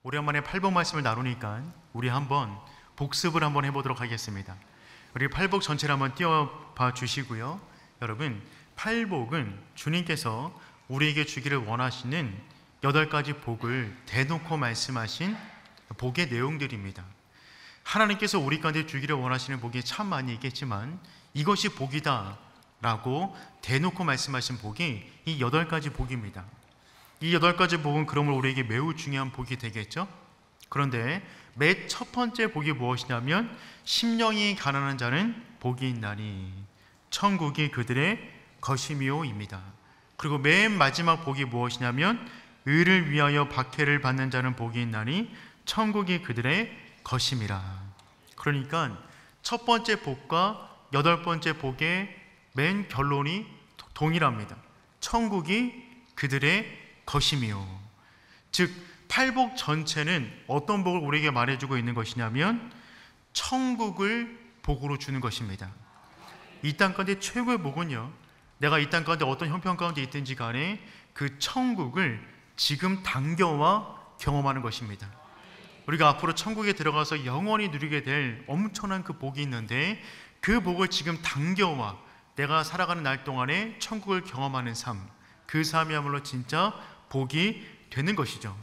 오랜만에 팔복 말씀을 나누니까 우리 한번 복습을 한번 해보도록 하겠습니다. 우리 팔복 전체를 한번 띄워봐 주시고요. 여러분, 팔복은 주님께서 우리에게 주기를 원하시는 8가지 복을 대놓고 말씀하신 복의 내용들입니다. 하나님께서 우리 가운데 주기를 원하시는 복이 참 많이 있겠지만 이것이 복이다 라고 대놓고 말씀하신 복이 이 8가지 복입니다. 이 8가지 복은 그러므로 우리에게 매우 중요한 복이 되겠죠. 그런데 맨 첫 번째 복이 무엇이냐면 심령이 가난한 자는 복이 있나니 천국이 그들의 것이미오입니다. 그리고 맨 마지막 복이 무엇이냐면 의를 위하여 박해를 받는 자는 복이 있나니 천국이 그들의 것임이라. 그러니까 첫 번째 복과 8번째 복의 맨 결론이 동일합니다. 천국이 그들의 것이미요. 즉 팔복 전체는 어떤 복을 우리에게 말해주고 있는 것이냐면 천국을 복으로 주는 것입니다. 이 땅 가운데 최고의 복은요, 내가 이 땅 가운데 어떤 형편 가운데 있든지 간에 그 천국을 지금 당겨와 경험하는 것입니다. 우리가 앞으로 천국에 들어가서 영원히 누리게 될 엄청난 그 복이 있는데 그 복을 지금 당겨와 내가 살아가는 날 동안에 천국을 경험하는 삶, 그 삶이야말로 진짜 복이 되는 것이죠.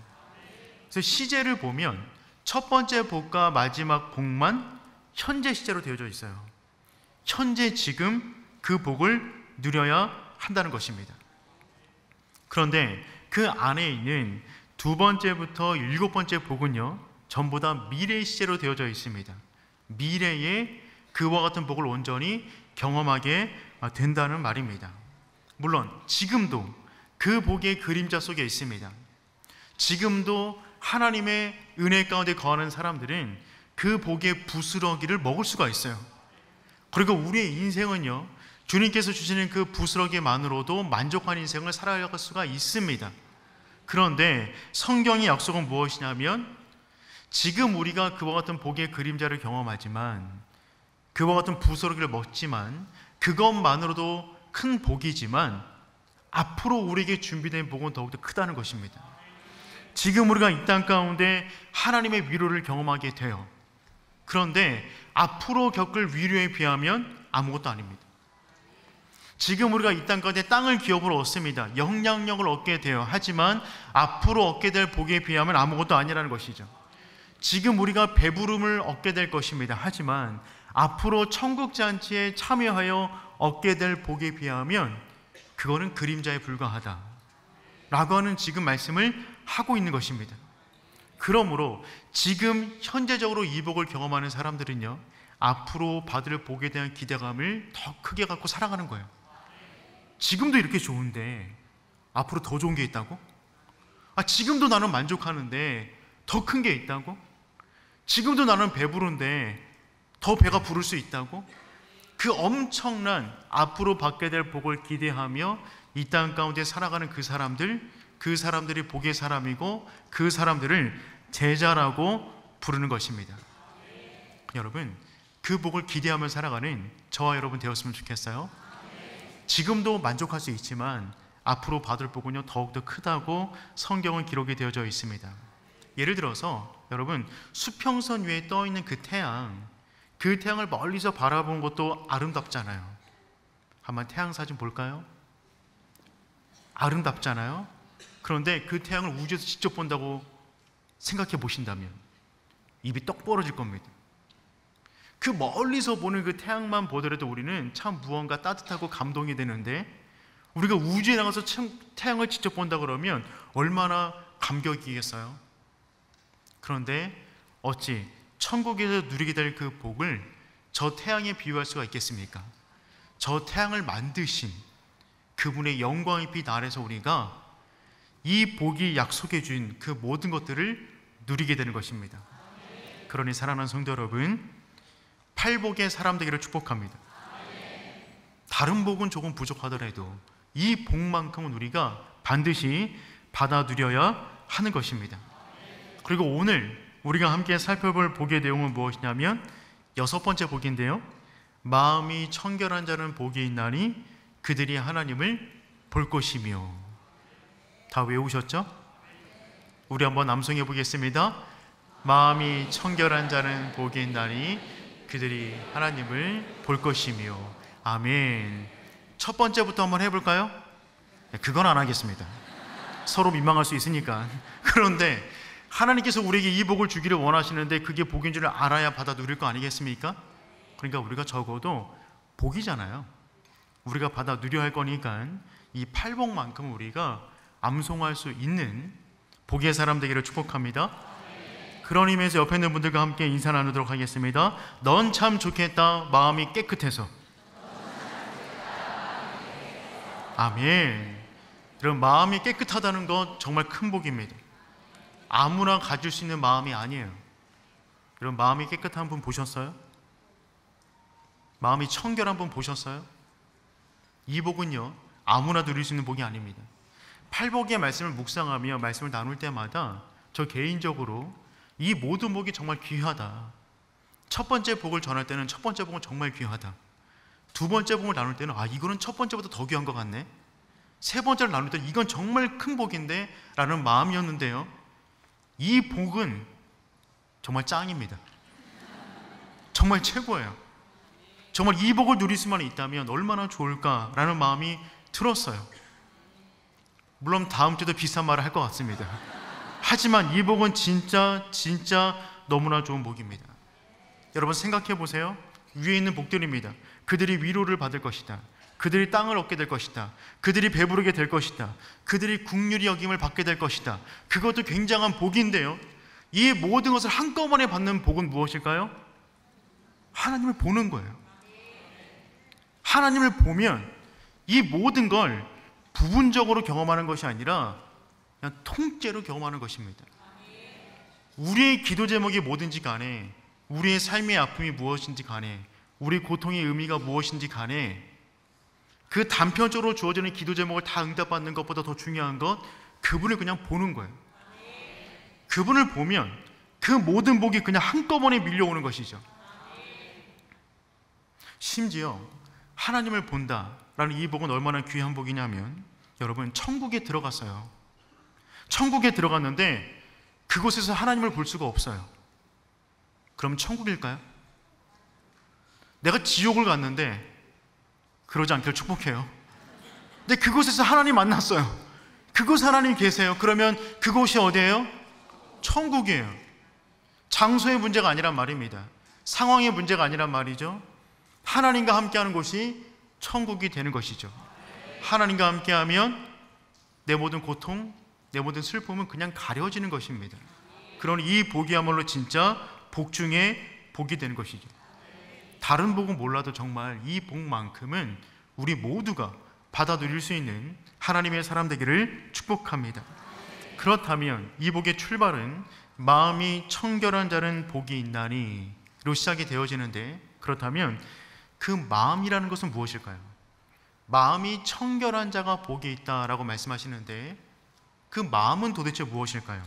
그래서 시제를 보면 첫 번째 복과 마지막 복만 현재 시제로 되어져 있어요. 현재 지금 그 복을 누려야 한다는 것입니다. 그런데 그 안에 있는 2번째부터 7번째 복은요, 전부 다 미래 시제로 되어져 있습니다. 미래에 그와 같은 복을 온전히 경험하게 된다는 말입니다. 물론 지금도 그 복의 그림자 속에 있습니다. 지금도 하나님의 은혜 가운데 거하는 사람들은 그 복의 부스러기를 먹을 수가 있어요. 그리고 우리의 인생은요, 주님께서 주시는 그 부스러기만으로도 만족한 인생을 살아갈 수가 있습니다. 그런데 성경의 약속은 무엇이냐면 지금 우리가 그와 같은 복의 그림자를 경험하지만, 그와 같은 부스러기를 먹지만 그것만으로도 큰 복이지만 앞으로 우리에게 준비된 복은 더욱더 크다는 것입니다. 지금 우리가 이 땅 가운데 하나님의 위로를 경험하게 돼요. 그런데 앞으로 겪을 위로에 비하면 아무것도 아닙니다. 지금 우리가 이 땅 가운데 땅을 기업으로 얻습니다. 영향력을 얻게 돼요. 하지만 앞으로 얻게 될 복에 비하면 아무것도 아니라는 것이죠. 지금 우리가 배부름을 얻게 될 것입니다. 하지만 앞으로 천국잔치에 참여하여 얻게 될 복에 비하면 그거는 그림자에 불과하다 라고 하는 지금 말씀을 하고 있는 것입니다. 그러므로 지금 현재적으로 이 복을 경험하는 사람들은요, 앞으로 받을 복에 대한 기대감을 더 크게 갖고 살아가는 거예요. 지금도 이렇게 좋은데 앞으로 더 좋은 게 있다고? 지금도 나는 만족하는데 더 큰 게 있다고? 지금도 나는 배부른데 더 배가 부를 수 있다고? 그 엄청난 앞으로 받게 될 복을 기대하며 이 땅 가운데 살아가는 그 사람들이 복의 사람이고 그 사람들을 제자라고 부르는 것입니다. 여러분, 그 복을 기대하며 살아가는 저와 여러분 되었으면 좋겠어요. 지금도 만족할 수 있지만 앞으로 받을 복은요, 더욱더 크다고 성경은 기록이 되어져 있습니다. 예를 들어서 여러분, 수평선 위에 떠 있는 그 태양을 멀리서 바라본 것도 아름답잖아요. 한번 태양 사진 볼까요? 아름답잖아요. 그런데 그 태양을 우주에서 직접 본다고 생각해 보신다면 입이 떡 벌어질 겁니다. 그 멀리서 보는 그 태양만 보더라도 우리는 참 무언가 따뜻하고 감동이 되는데, 우리가 우주에 나가서 태양을 직접 본다 그러면 얼마나 감격이겠어요? 그런데 어찌 천국에서 누리게 될 그 복을 저 태양에 비유할 수가 있겠습니까? 저 태양을 만드신 그분의 영광의 빛 아래서 우리가 이 복이 약속해 준 그 모든 것들을 누리게 되는 것입니다. 그러니 사랑하는 성도 여러분, 팔복의 사람 되기를 축복합니다. 다른 복은 조금 부족하더라도 이 복만큼은 우리가 반드시 받아 누려야 하는 것입니다. 그리고 오늘 우리가 함께 살펴볼 복의 내용은 무엇이냐면 6번째 복인데요, 마음이 청결한 자는 복이 있나니 그들이 하나님을 볼 것이며. 다 외우셨죠? 우리 한번 남성해 보겠습니다. 마음이 청결한 자는 복이 있나니 그들이 하나님을 볼 것이며. 아멘. 첫 번째부터 한번 해볼까요? 그건 안 하겠습니다. 서로 민망할 수 있으니까. 그런데 하나님께서 우리에게 이 복을 주기를 원하시는데 그게 복인 줄 알아야 받아 누릴 거 아니겠습니까? 그러니까 우리가 적어도 복이잖아요. 우리가 받아 누려야 할 거니까 이 팔복만큼 우리가 암송할 수 있는 복의 사람 되기를 축복합니다. 그런 의미에서 옆에 있는 분들과 함께 인사 나누도록 하겠습니다. 넌 참 좋겠다, 마음이 깨끗해서. 아멘. 그럼 마음이 깨끗하다는 것 정말 큰 복입니다. 아무나 가질 수 있는 마음이 아니에요. 여러분, 마음이 깨끗한 분 보셨어요? 마음이 청결한 분 보셨어요? 이 복은요, 아무나 누릴 수 있는 복이 아닙니다. 팔복의 말씀을 묵상하며 말씀을 나눌 때마다 저 개인적으로 이 모든 복이 정말 귀하다. 첫 번째 복을 전할 때는 첫 번째 복은 정말 귀하다. 두 번째 복을 나눌 때는 이거는 첫 번째보다 더 귀한 것 같네. 세 번째를 나눌 때는 이건 정말 큰 복인데 라는 마음이었는데요, 이 복은 정말 짱입니다. 정말 최고예요. 정말 이 복을 누릴 수만 있다면 얼마나 좋을까라는 마음이 들었어요. 물론 다음 주도 비슷한 말을 할 것 같습니다. 하지만 이 복은 진짜 너무나 좋은 복입니다. 여러분 생각해 보세요. 위에 있는 복들입니다. 그들이 위로를 받을 것이다. 그들이 땅을 얻게 될 것이다. 그들이 배부르게 될 것이다. 그들이 긍휼히 여김을 받게 될 것이다. 그것도 굉장한 복인데요, 이 모든 것을 한꺼번에 받는 복은 무엇일까요? 하나님을 보는 거예요. 하나님을 보면 이 모든 걸 부분적으로 경험하는 것이 아니라 그냥 통째로 경험하는 것입니다. 우리의 기도 제목이 뭐든지 간에, 우리의 삶의 아픔이 무엇인지 간에, 우리 고통의 의미가 무엇인지 간에 그 단편적으로 주어지는 기도 제목을 다 응답받는 것보다 더 중요한 것, 그분을 그냥 보는 거예요. 그분을 보면 그 모든 복이 그냥 한꺼번에 밀려오는 것이죠. 심지어 하나님을 본다라는 이 복은 얼마나 귀한 복이냐면, 여러분 천국에 들어갔어요. 천국에 들어갔는데 그곳에서 하나님을 볼 수가 없어요. 그럼 천국일까요? 내가 지옥을 갔는데 그러지 않기를 축복해요. 근데 그곳에서 하나님 만났어요. 그곳에 하나님 계세요. 그러면 그곳이 어디예요? 천국이에요. 장소의 문제가 아니란 말입니다. 상황의 문제가 아니란 말이죠. 하나님과 함께하는 곳이 천국이 되는 것이죠. 하나님과 함께하면 내 모든 고통, 내 모든 슬픔은 그냥 가려지는 것입니다. 그러니 이 복이야말로 진짜 복 중에 복이 되는 것이죠. 다른 복은 몰라도 정말 이 복만큼은 우리 모두가 받아 누릴 수 있는 하나님의 사람 되기를 축복합니다. 그렇다면 이 복의 출발은 마음이 청결한 자는 복이 있나니로 시작이 되어지는데, 그렇다면 그 마음이라는 것은 무엇일까요? 마음이 청결한 자가 복이 있다라고 말씀하시는데 그 마음은 도대체 무엇일까요?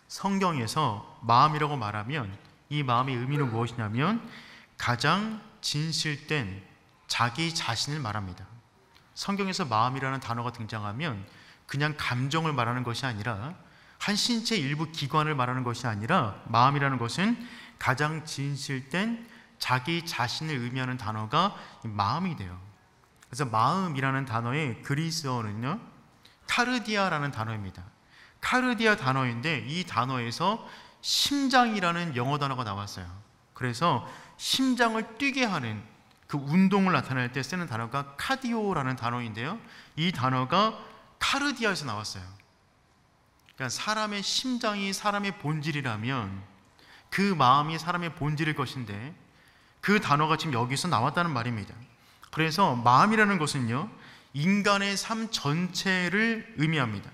성경에서 마음이라고 말하면 이 마음의 의미는 무엇이냐면 가장 진실된 자기 자신을 말합니다. 성경에서 마음이라는 단어가 등장하면 그냥 감정을 말하는 것이 아니라, 한 신체 일부 기관을 말하는 것이 아니라, 마음이라는 것은 가장 진실된 자기 자신을 의미하는 단어가 마음이 돼요. 그래서 마음이라는 단어의 그리스어는요, 카르디아라는 단어입니다. 카르디아 단어인데 이 단어에서 심장이라는 영어 단어가 나왔어요. 그래서 심장을 뛰게 하는 그 운동을 나타낼 때 쓰는 단어가 카디오라는 단어인데요, 이 단어가 카르디아에서 나왔어요. 그러니까 사람의 심장이 사람의 본질이라면 그 마음이 사람의 본질일 것인데 그 단어가 지금 여기서 나왔다는 말입니다. 그래서 마음이라는 것은요, 인간의 삶 전체를 의미합니다.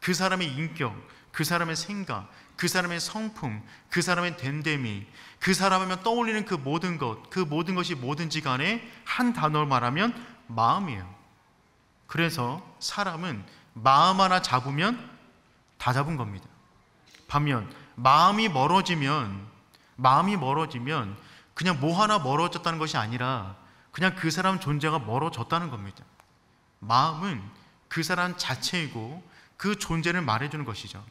그 사람의 인격, 그 사람의 생각, 그 사람의 성품, 그 사람의 됨됨이, 그 사람이면 떠올리는 그 모든 것, 그 모든 것이 뭐든지 간에 한 단어를 말하면 마음이에요. 그래서 사람은 마음 하나 잡으면 다 잡은 겁니다. 반면 마음이 멀어지면 그냥 뭐 하나 멀어졌다는 것이 아니라 그냥 그 사람 존재가 멀어졌다는 겁니다. 마음은 그 사람 자체이고 그 존재를 말해주는 것이죠.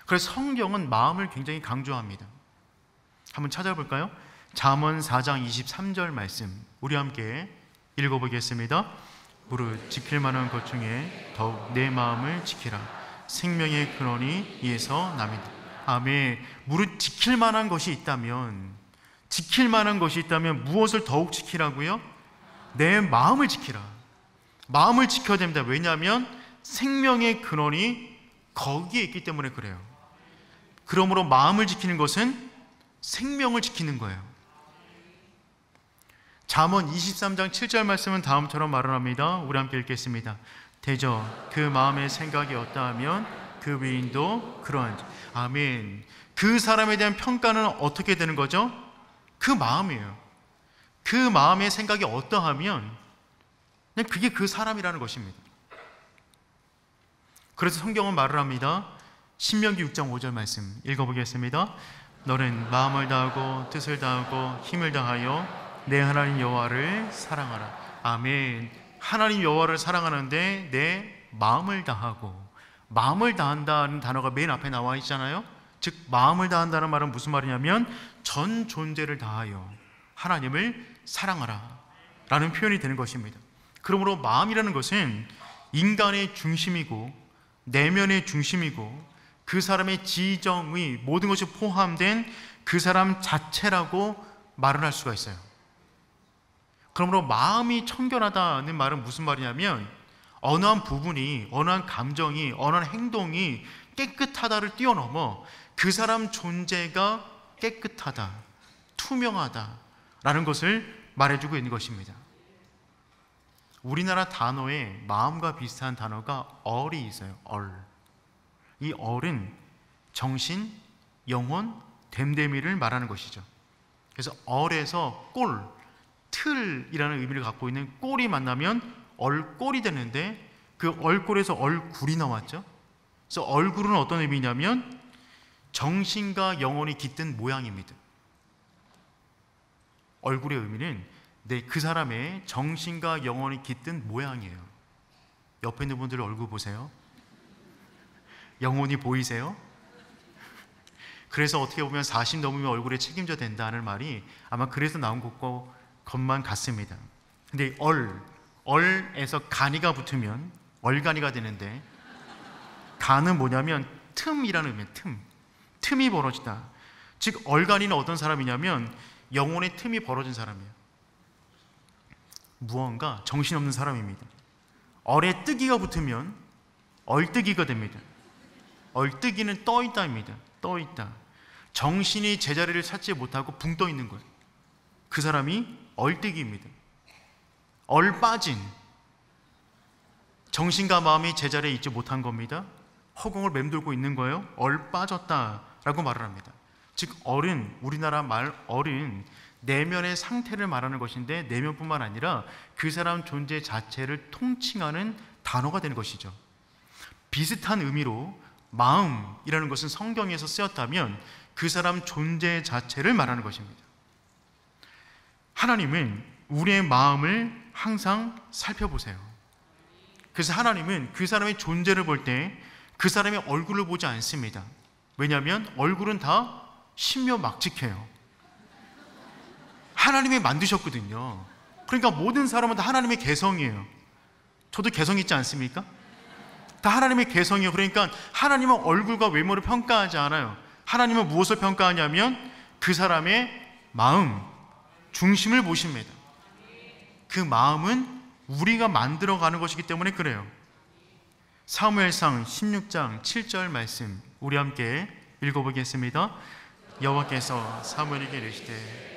그래서 성경은 마음을 굉장히 강조합니다. 한번 찾아볼까요? 잠언 4장 23절 말씀 우리 함께 읽어보겠습니다. 무릇 지킬 만한 것 중에 더욱 내 마음을 지키라. 생명의 근원이 이에서 남이다. 아멘. 무릇 지킬 만한 것이 있다면 무엇을 더욱 지키라고요? 내 마음을 지키라. 마음을 지켜야 됩니다. 왜냐하면 생명의 근원이 거기에 있기 때문에 그래요. 그러므로 마음을 지키는 것은 생명을 지키는 거예요. 잠언 23장 7절 말씀은 다음처럼 말을 합니다. 우리 함께 읽겠습니다. 대저 그 마음의 생각이 어떠하면 그 위인도 그러한지. 아멘. 그 사람에 대한 평가는 어떻게 되는 거죠? 그 마음이에요. 그 마음의 생각이 어떠하면 그냥 그게 그 사람이라는 것입니다. 그래서 성경은 말을 합니다. 신명기 6장 5절 말씀 읽어보겠습니다. 너는 마음을 다하고 뜻을 다하고 힘을 다하여 내 하나님 여호와를 사랑하라. 아멘. 하나님 여호와를 사랑하는데 내 마음을 다하고, 마음을 다한다는 단어가 맨 앞에 나와 있잖아요. 즉 마음을 다한다는 말은 무슨 말이냐면 전 존재를 다하여 하나님을 사랑하라 라는 표현이 되는 것입니다. 그러므로 마음이라는 것은 인간의 중심이고 내면의 중심이고 그 사람의 지정의 모든 것이 포함된 그 사람 자체라고 말을 할 수가 있어요. 그러므로 마음이 청결하다는 말은 무슨 말이냐면 어느 한 부분이, 어느 한 감정이, 어느 한 행동이 깨끗하다를 뛰어넘어 그 사람 존재가 깨끗하다, 투명하다라는 것을 말해주고 있는 것입니다. 우리나라 단어에 마음과 비슷한 단어가 얼이 있어요. 얼. 이 얼은 정신, 영혼, 됨됨이를 말하는 것이죠. 그래서 얼에서 꼴, 틀이라는 의미를 갖고 있는 꼴이 만나면 얼꼴이 되는데 그 얼꼴에서 얼굴이 나왔죠. 그래서 얼굴은 어떤 의미냐면 정신과 영혼이 깃든 모양입니다. 얼굴의 의미는 그 사람의 정신과 영혼이 깃든 모양이에요. 옆에 있는 분들 얼굴 보세요. 영혼이 보이세요? 그래서 어떻게 보면 40 넘으면 얼굴에 책임져야 된다는 말이 아마 그래서 나온 것만 같습니다. 근데 얼에서 간이가 붙으면 얼간이가 되는데, 간은 뭐냐면 틈이라는 의미예요. 틈이 벌어지다. 즉 얼간이는 어떤 사람이냐면 영혼의 틈이 벌어진 사람이에요. 무언가 정신없는 사람입니다. 얼에 뜨기가 붙으면 얼뜨기가 됩니다. 얼뜨기는 떠있다입니다. 떠있다. 정신이 제자리를 찾지 못하고 붕 떠있는 거예요. 그 사람이 얼뜨기입니다. 얼빠진, 정신과 마음이 제자리에 있지 못한 겁니다. 허공을 맴돌고 있는 거예요. 얼빠졌다라고 말을 합니다. 즉 얼은, 우리나라 말 얼은 내면의 상태를 말하는 것인데 내면뿐만 아니라 그 사람 존재 자체를 통칭하는 단어가 되는 것이죠. 비슷한 의미로 마음이라는 것은 성경에서 쓰였다면 그 사람 존재 자체를 말하는 것입니다. 하나님은 우리의 마음을 항상 살펴보세요. 그래서 하나님은 그 사람의 존재를 볼 때 그 사람의 얼굴을 보지 않습니다. 왜냐하면 얼굴은 다 신묘막측해요. 하나님이 만드셨거든요. 그러니까 모든 사람은 다 하나님의 개성이에요. 저도 개성 있지 않습니까? 다 하나님의 개성이에요. 그러니까 하나님은 얼굴과 외모를 평가하지 않아요. 하나님은 무엇을 평가하냐면 그 사람의 마음, 중심을 보십니다. 그 마음은 우리가 만들어가는 것이기 때문에 그래요. 사무엘상 16장 7절 말씀 우리 함께 읽어보겠습니다. 여호와께서 사무엘에게 이르시되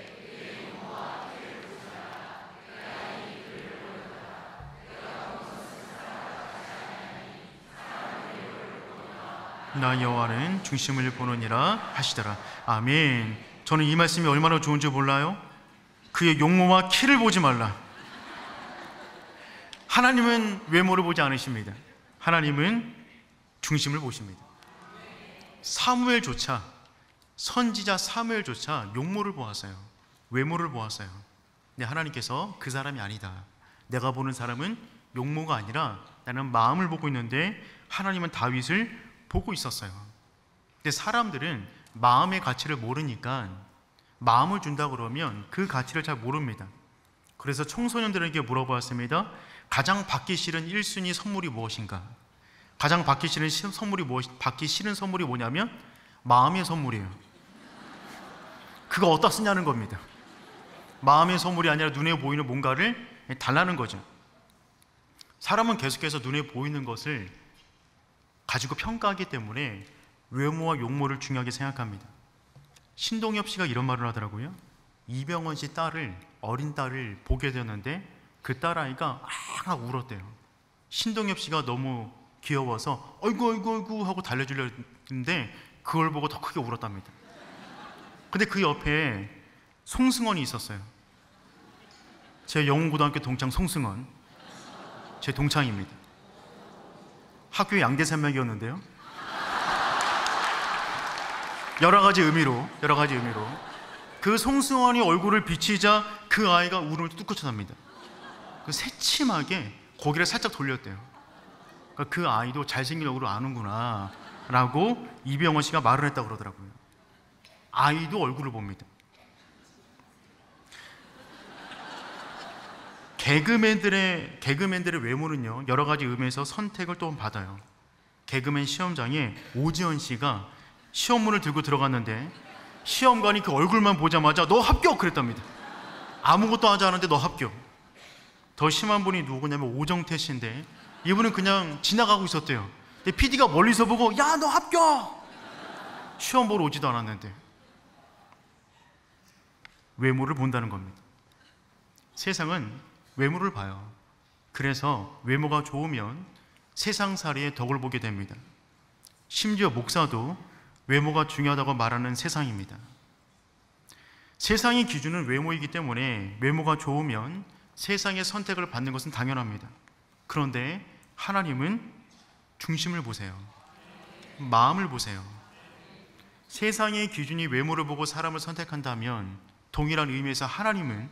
나 여호와는 중심을 보느니라 하시더라. 아멘. 저는 이 말씀이 얼마나 좋은지 몰라요? 그의 용모와 키를 보지 말라. 하나님은 외모를 보지 않으십니다. 하나님은 중심을 보십니다. 사무엘조차, 선지자 사무엘조차 용모를 보았어요. 외모를 보았어요. 근데 하나님께서 그 사람이 아니다. 내가 보는 사람은 용모가 아니라 나는 마음을 보고 있는데 하나님은 다윗을 보고 있었어요. 근데 사람들은 마음의 가치를 모르니까 마음을 준다 그러면 그 가치를 잘 모릅니다. 그래서 청소년들에게 물어보았습니다. 가장 받기 싫은 1순위 선물이 무엇인가? 가장 받기 싫은 선물이 뭐냐면 마음의 선물이에요. 그거 어디다 쓰냐는 겁니다. 마음의 선물이 아니라 눈에 보이는 뭔가를 달라는 거죠. 사람은 계속해서 눈에 보이는 것을 가지고 평가하기 때문에 외모와 용모를 중요하게 생각합니다. 신동엽 씨가 이런 말을 하더라고요. 이병헌 씨 어린 딸을 보게 되었는데 그 딸아이가 막 울었대요. 신동엽 씨가 너무 귀여워서 어이구 하고 달래주려는데 그걸 보고 더 크게 울었답니다. 근데 그 옆에 송승헌이 있었어요. 제 영웅고등학교 동창 송승헌, 제 동창입니다. 학교 양대산맥이었는데요. 여러 가지 의미로 그 송승헌이 얼굴을 비치자 그 아이가 울음을 뚝 그쳐납니다. 새침하게 고개를 살짝 돌렸대요. 그러니까 그 아이도 잘생긴 얼굴을 아는구나 라고 이병헌 씨가 말을 했다고 그러더라고요. 아이도 얼굴을 봅니다. 개그맨들의 외모는요, 여러 가지 의미에서 선택을 또 받아요. 개그맨 시험장에 오지연 씨가 시험문을 들고 들어갔는데 시험관이 그 얼굴만 보자마자 너 합격! 그랬답니다. 아무것도 하지 않았는데 너 합격. 더 심한 분이 누구냐면 오정태 씨인데 이분은 그냥 지나가고 있었대요. 근데 PD가 멀리서 보고 야 너 합격! 시험 보러 오지도 않았는데. 외모를 본다는 겁니다. 세상은 외모를 봐요. 그래서 외모가 좋으면 세상살이의 덕을 보게 됩니다. 심지어 목사도 외모가 중요하다고 말하는 세상입니다. 세상의 기준은 외모이기 때문에 외모가 좋으면 세상의 선택을 받는 것은 당연합니다. 그런데 하나님은 중심을 보세요. 마음을 보세요. 세상의 기준이 외모를 보고 사람을 선택한다면 동일한 의미에서 하나님은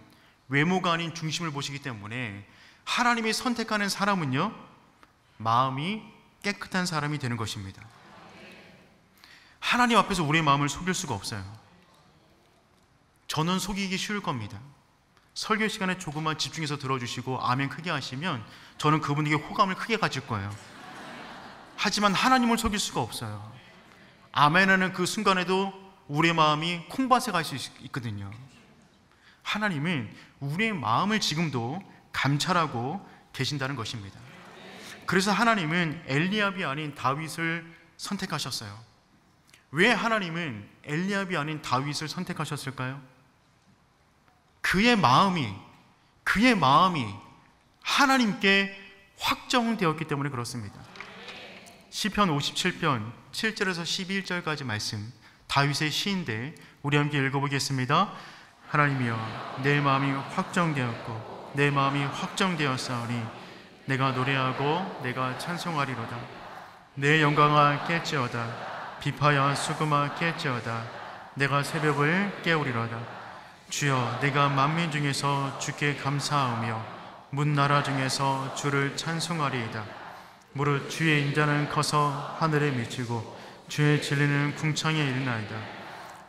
외모가 아닌 중심을 보시기 때문에 하나님이 선택하는 사람은요, 마음이 깨끗한 사람이 되는 것입니다. 하나님 앞에서 우리의 마음을 속일 수가 없어요. 저는 속이기 쉬울 겁니다. 설교 시간에 조금만 집중해서 들어주시고 아멘 크게 하시면 저는 그분에게 호감을 크게 가질 거예요. 하지만 하나님을 속일 수가 없어요. 아멘하는 그 순간에도 우리의 마음이 콩밭에 갈 수 있거든요. 하나님은 우리의 마음을 지금도 감찰하고 계신다는 것입니다. 그래서 하나님은 엘리압이 아닌 다윗을 선택하셨어요. 왜 하나님은 엘리압이 아닌 다윗을 선택하셨을까요? 그의 마음이 하나님께 확정되었기 때문에 그렇습니다. 시편 57편 7절에서 11절까지 말씀, 다윗의 시인데 우리 함께 읽어보겠습니다. 하나님이여, 내 마음이 확정되었고 내 마음이 확정되었사오니 내가 노래하고 내가 찬송하리로다. 내 영광아 깰지어다. 비파야 수금아 깰지어다. 내가 새벽을 깨우리로다. 주여, 내가 만민 중에서 주께 감사하며 문나라 중에서 주를 찬송하리이다. 무릇 주의 인자는 커서 하늘에 미치고 주의 진리는 궁창에 이르나이다.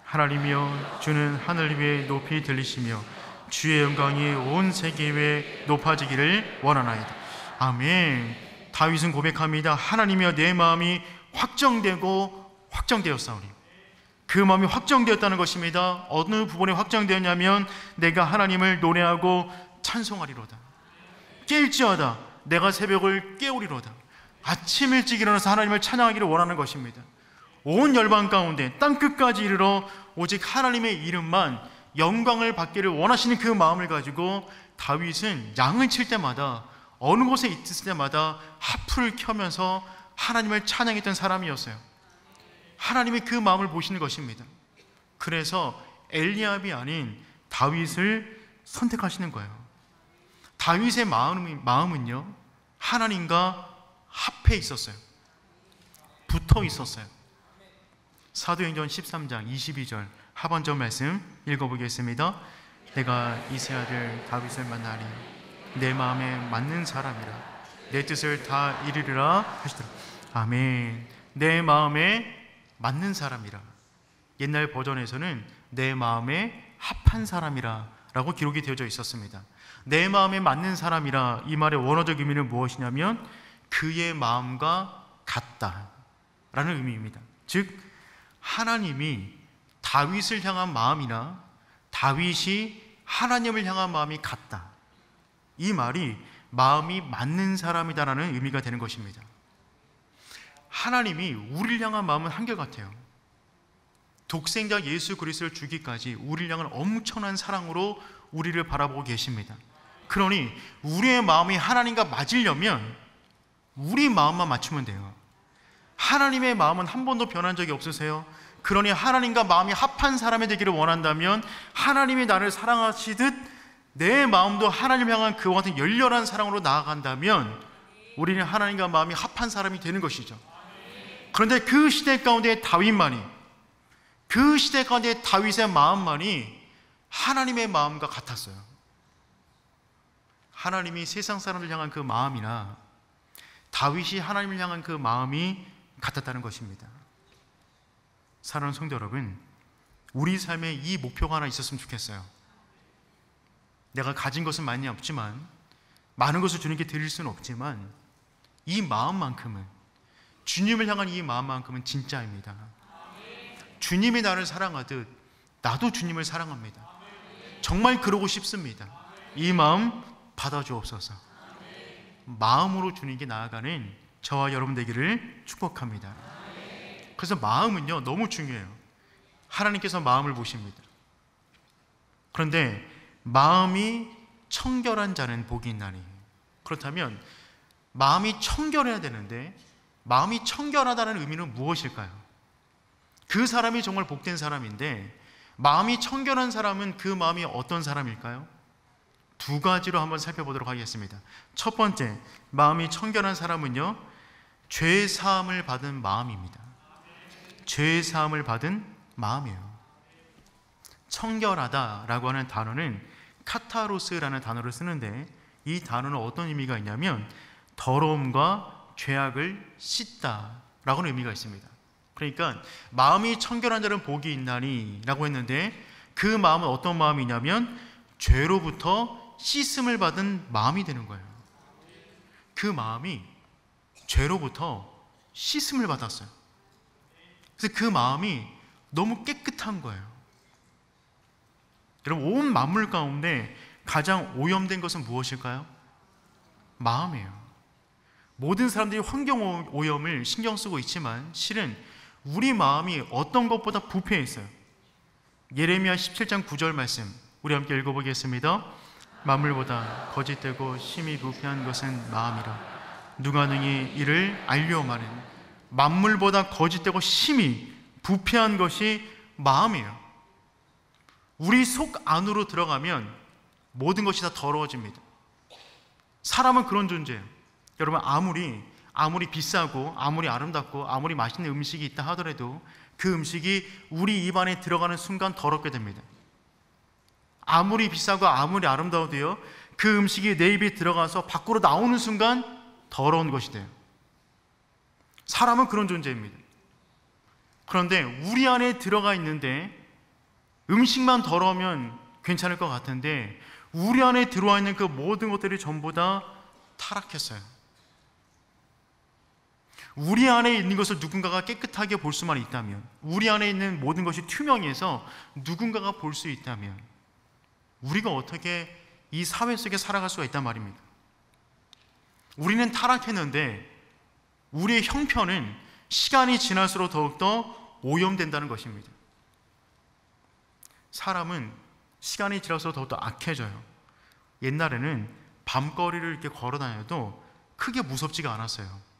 하나님이여, 주는 하늘 위에 높이 들리시며 주의 영광이 온 세계 위에 높아지기를 원하나이다. 아멘. 다윗은 고백합니다. 하나님이여, 내 마음이 확정되었사오니. 그 마음이 확정되었다는 것입니다. 어느 부분에 확정되었냐면 내가 하나님을 노래하고 찬송하리로다. 깰지어다. 내가 새벽을 깨우리로다. 아침 일찍 일어나서 하나님을 찬양하기를 원하는 것입니다. 온 열방 가운데 땅끝까지 이르러 오직 하나님의 이름만 영광을 받기를 원하시는 그 마음을 가지고 다윗은 양을 칠 때마다, 어느 곳에 있을 때마다 하프를 켜면서 하나님을 찬양했던 사람이었어요. 하나님이 그 마음을 보시는 것입니다. 그래서 엘리압이 아닌 다윗을 선택하시는 거예요. 다윗의 마음은요, 하나님과 합해 있었어요. 붙어 있었어요. 사도행전 13장 22절 하반절 말씀 읽어보겠습니다. 내가 이세 아들 다윗을 만나리 내 마음에 맞는 사람이라. 내 뜻을 다 이루리라 하시더라. 아멘. 내 마음에 맞는 사람이라. 옛날 버전에서는 내 마음에 합한 사람이라 라고 기록이 되어져 있었습니다. 내 마음에 맞는 사람이라, 이 말의 원어적 의미는 무엇이냐면 그의 마음과 같다 라는 의미입니다. 즉 하나님이 다윗을 향한 마음이나 다윗이 하나님을 향한 마음이 같다, 이 말이 마음이 맞는 사람이다라는 의미가 되는 것입니다. 하나님이 우리를 향한 마음은 한결같아요. 독생자 예수 그리스도를 주기까지 우리를 향한 엄청난 사랑으로 우리를 바라보고 계십니다. 그러니 우리의 마음이 하나님과 맞으려면 우리 마음만 맞추면 돼요. 하나님의 마음은 한 번도 변한 적이 없으세요. 그러니 하나님과 마음이 합한 사람이 되기를 원한다면 하나님이 나를 사랑하시듯 내 마음도 하나님을 향한 그와 같은 열렬한 사랑으로 나아간다면 우리는 하나님과 마음이 합한 사람이 되는 것이죠. 그런데 그 시대 가운데 다윗만이, 그 시대 가운데 다윗의 마음만이 하나님의 마음과 같았어요. 하나님이 세상 사람을 향한 그 마음이나 다윗이 하나님을 향한 그 마음이 같았다는 것입니다. 사랑하는 성도 여러분, 우리 삶에 이 목표가 하나 있었으면 좋겠어요. 내가 가진 것은 많이 없지만, 많은 것을 주님께 드릴 수는 없지만, 이 마음만큼은, 주님을 향한 이 마음만큼은 진짜입니다. 주님이 나를 사랑하듯 나도 주님을 사랑합니다. 정말 그러고 싶습니다. 이 마음 받아주옵소서. 마음으로 주님께 나아가는 저와 여러분 되기를 축복합니다. 그래서 마음은요, 너무 중요해요. 하나님께서 마음을 보십니다. 그런데 마음이 청결한 자는 복이 있나니. 그렇다면 마음이 청결해야 되는데 마음이 청결하다는 의미는 무엇일까요? 그 사람이 정말 복된 사람인데 마음이 청결한 사람은 그 마음이 어떤 사람일까요? 두 가지로 한번 살펴보도록 하겠습니다. 첫 번째, 마음이 청결한 사람은요, 죄 사함을 받은 마음입니다. 죄 사함을 받은 마음이에요. 청결하다라고 하는 단어는 카타로스라는 단어를 쓰는데, 이 단어는 어떤 의미가 있냐면 더러움과 죄악을 씻다라고는 의미가 있습니다. 그러니까 마음이 청결한 자는 복이 있나니 라고 했는데, 그 마음은 어떤 마음이냐면 죄로부터 씻음을 받은 마음이 되는 거예요. 그 마음이 죄로부터 씻음을 받았어요. 그래서 그 마음이 너무 깨끗한 거예요. 여러분, 온 만물 가운데 가장 오염된 것은 무엇일까요? 마음이에요. 모든 사람들이 환경 오염을 신경 쓰고 있지만 실은 우리 마음이 어떤 것보다 부패해 있어요. 예레미야 17장 9절 말씀 우리 함께 읽어보겠습니다. 만물보다 거짓되고 심히 부패한 것은 마음이라. 누가 능히 이를 알려마는. 만물보다 거짓되고 심히 부패한 것이 마음이에요. 우리 속 안으로 들어가면 모든 것이 다 더러워집니다. 사람은 그런 존재예요. 여러분, 아무리 비싸고 아무리 아름답고 아무리 맛있는 음식이 있다 하더라도 그 음식이 우리 입안에 들어가는 순간 더럽게 됩니다. 아무리 비싸고 아무리 아름다워도요, 그 음식이 내 입에 들어가서 밖으로 나오는 순간 더러운 것이 돼요. 사람은 그런 존재입니다. 그런데 우리 안에 들어가 있는데 음식만 더러우면 괜찮을 것 같은데 우리 안에 들어와 있는 그 모든 것들이 전부 다 타락했어요. 우리 안에 있는 것을 누군가가 깨끗하게 볼 수만 있다면, 우리 안에 있는 모든 것이 투명해서 누군가가 볼 수 있다면 우리가 어떻게 이 사회 속에 살아갈 수가 있단 말입니다. 우리는 타락했는데 우리의 형편은 시간이 지날수록 더욱더 오염된다는 것입니다. 사람은 시간이 지날수록 더욱더 악해져요. 옛날에는 밤거리를 이렇게 걸어 다녀도 크게 무섭지가 않았어요.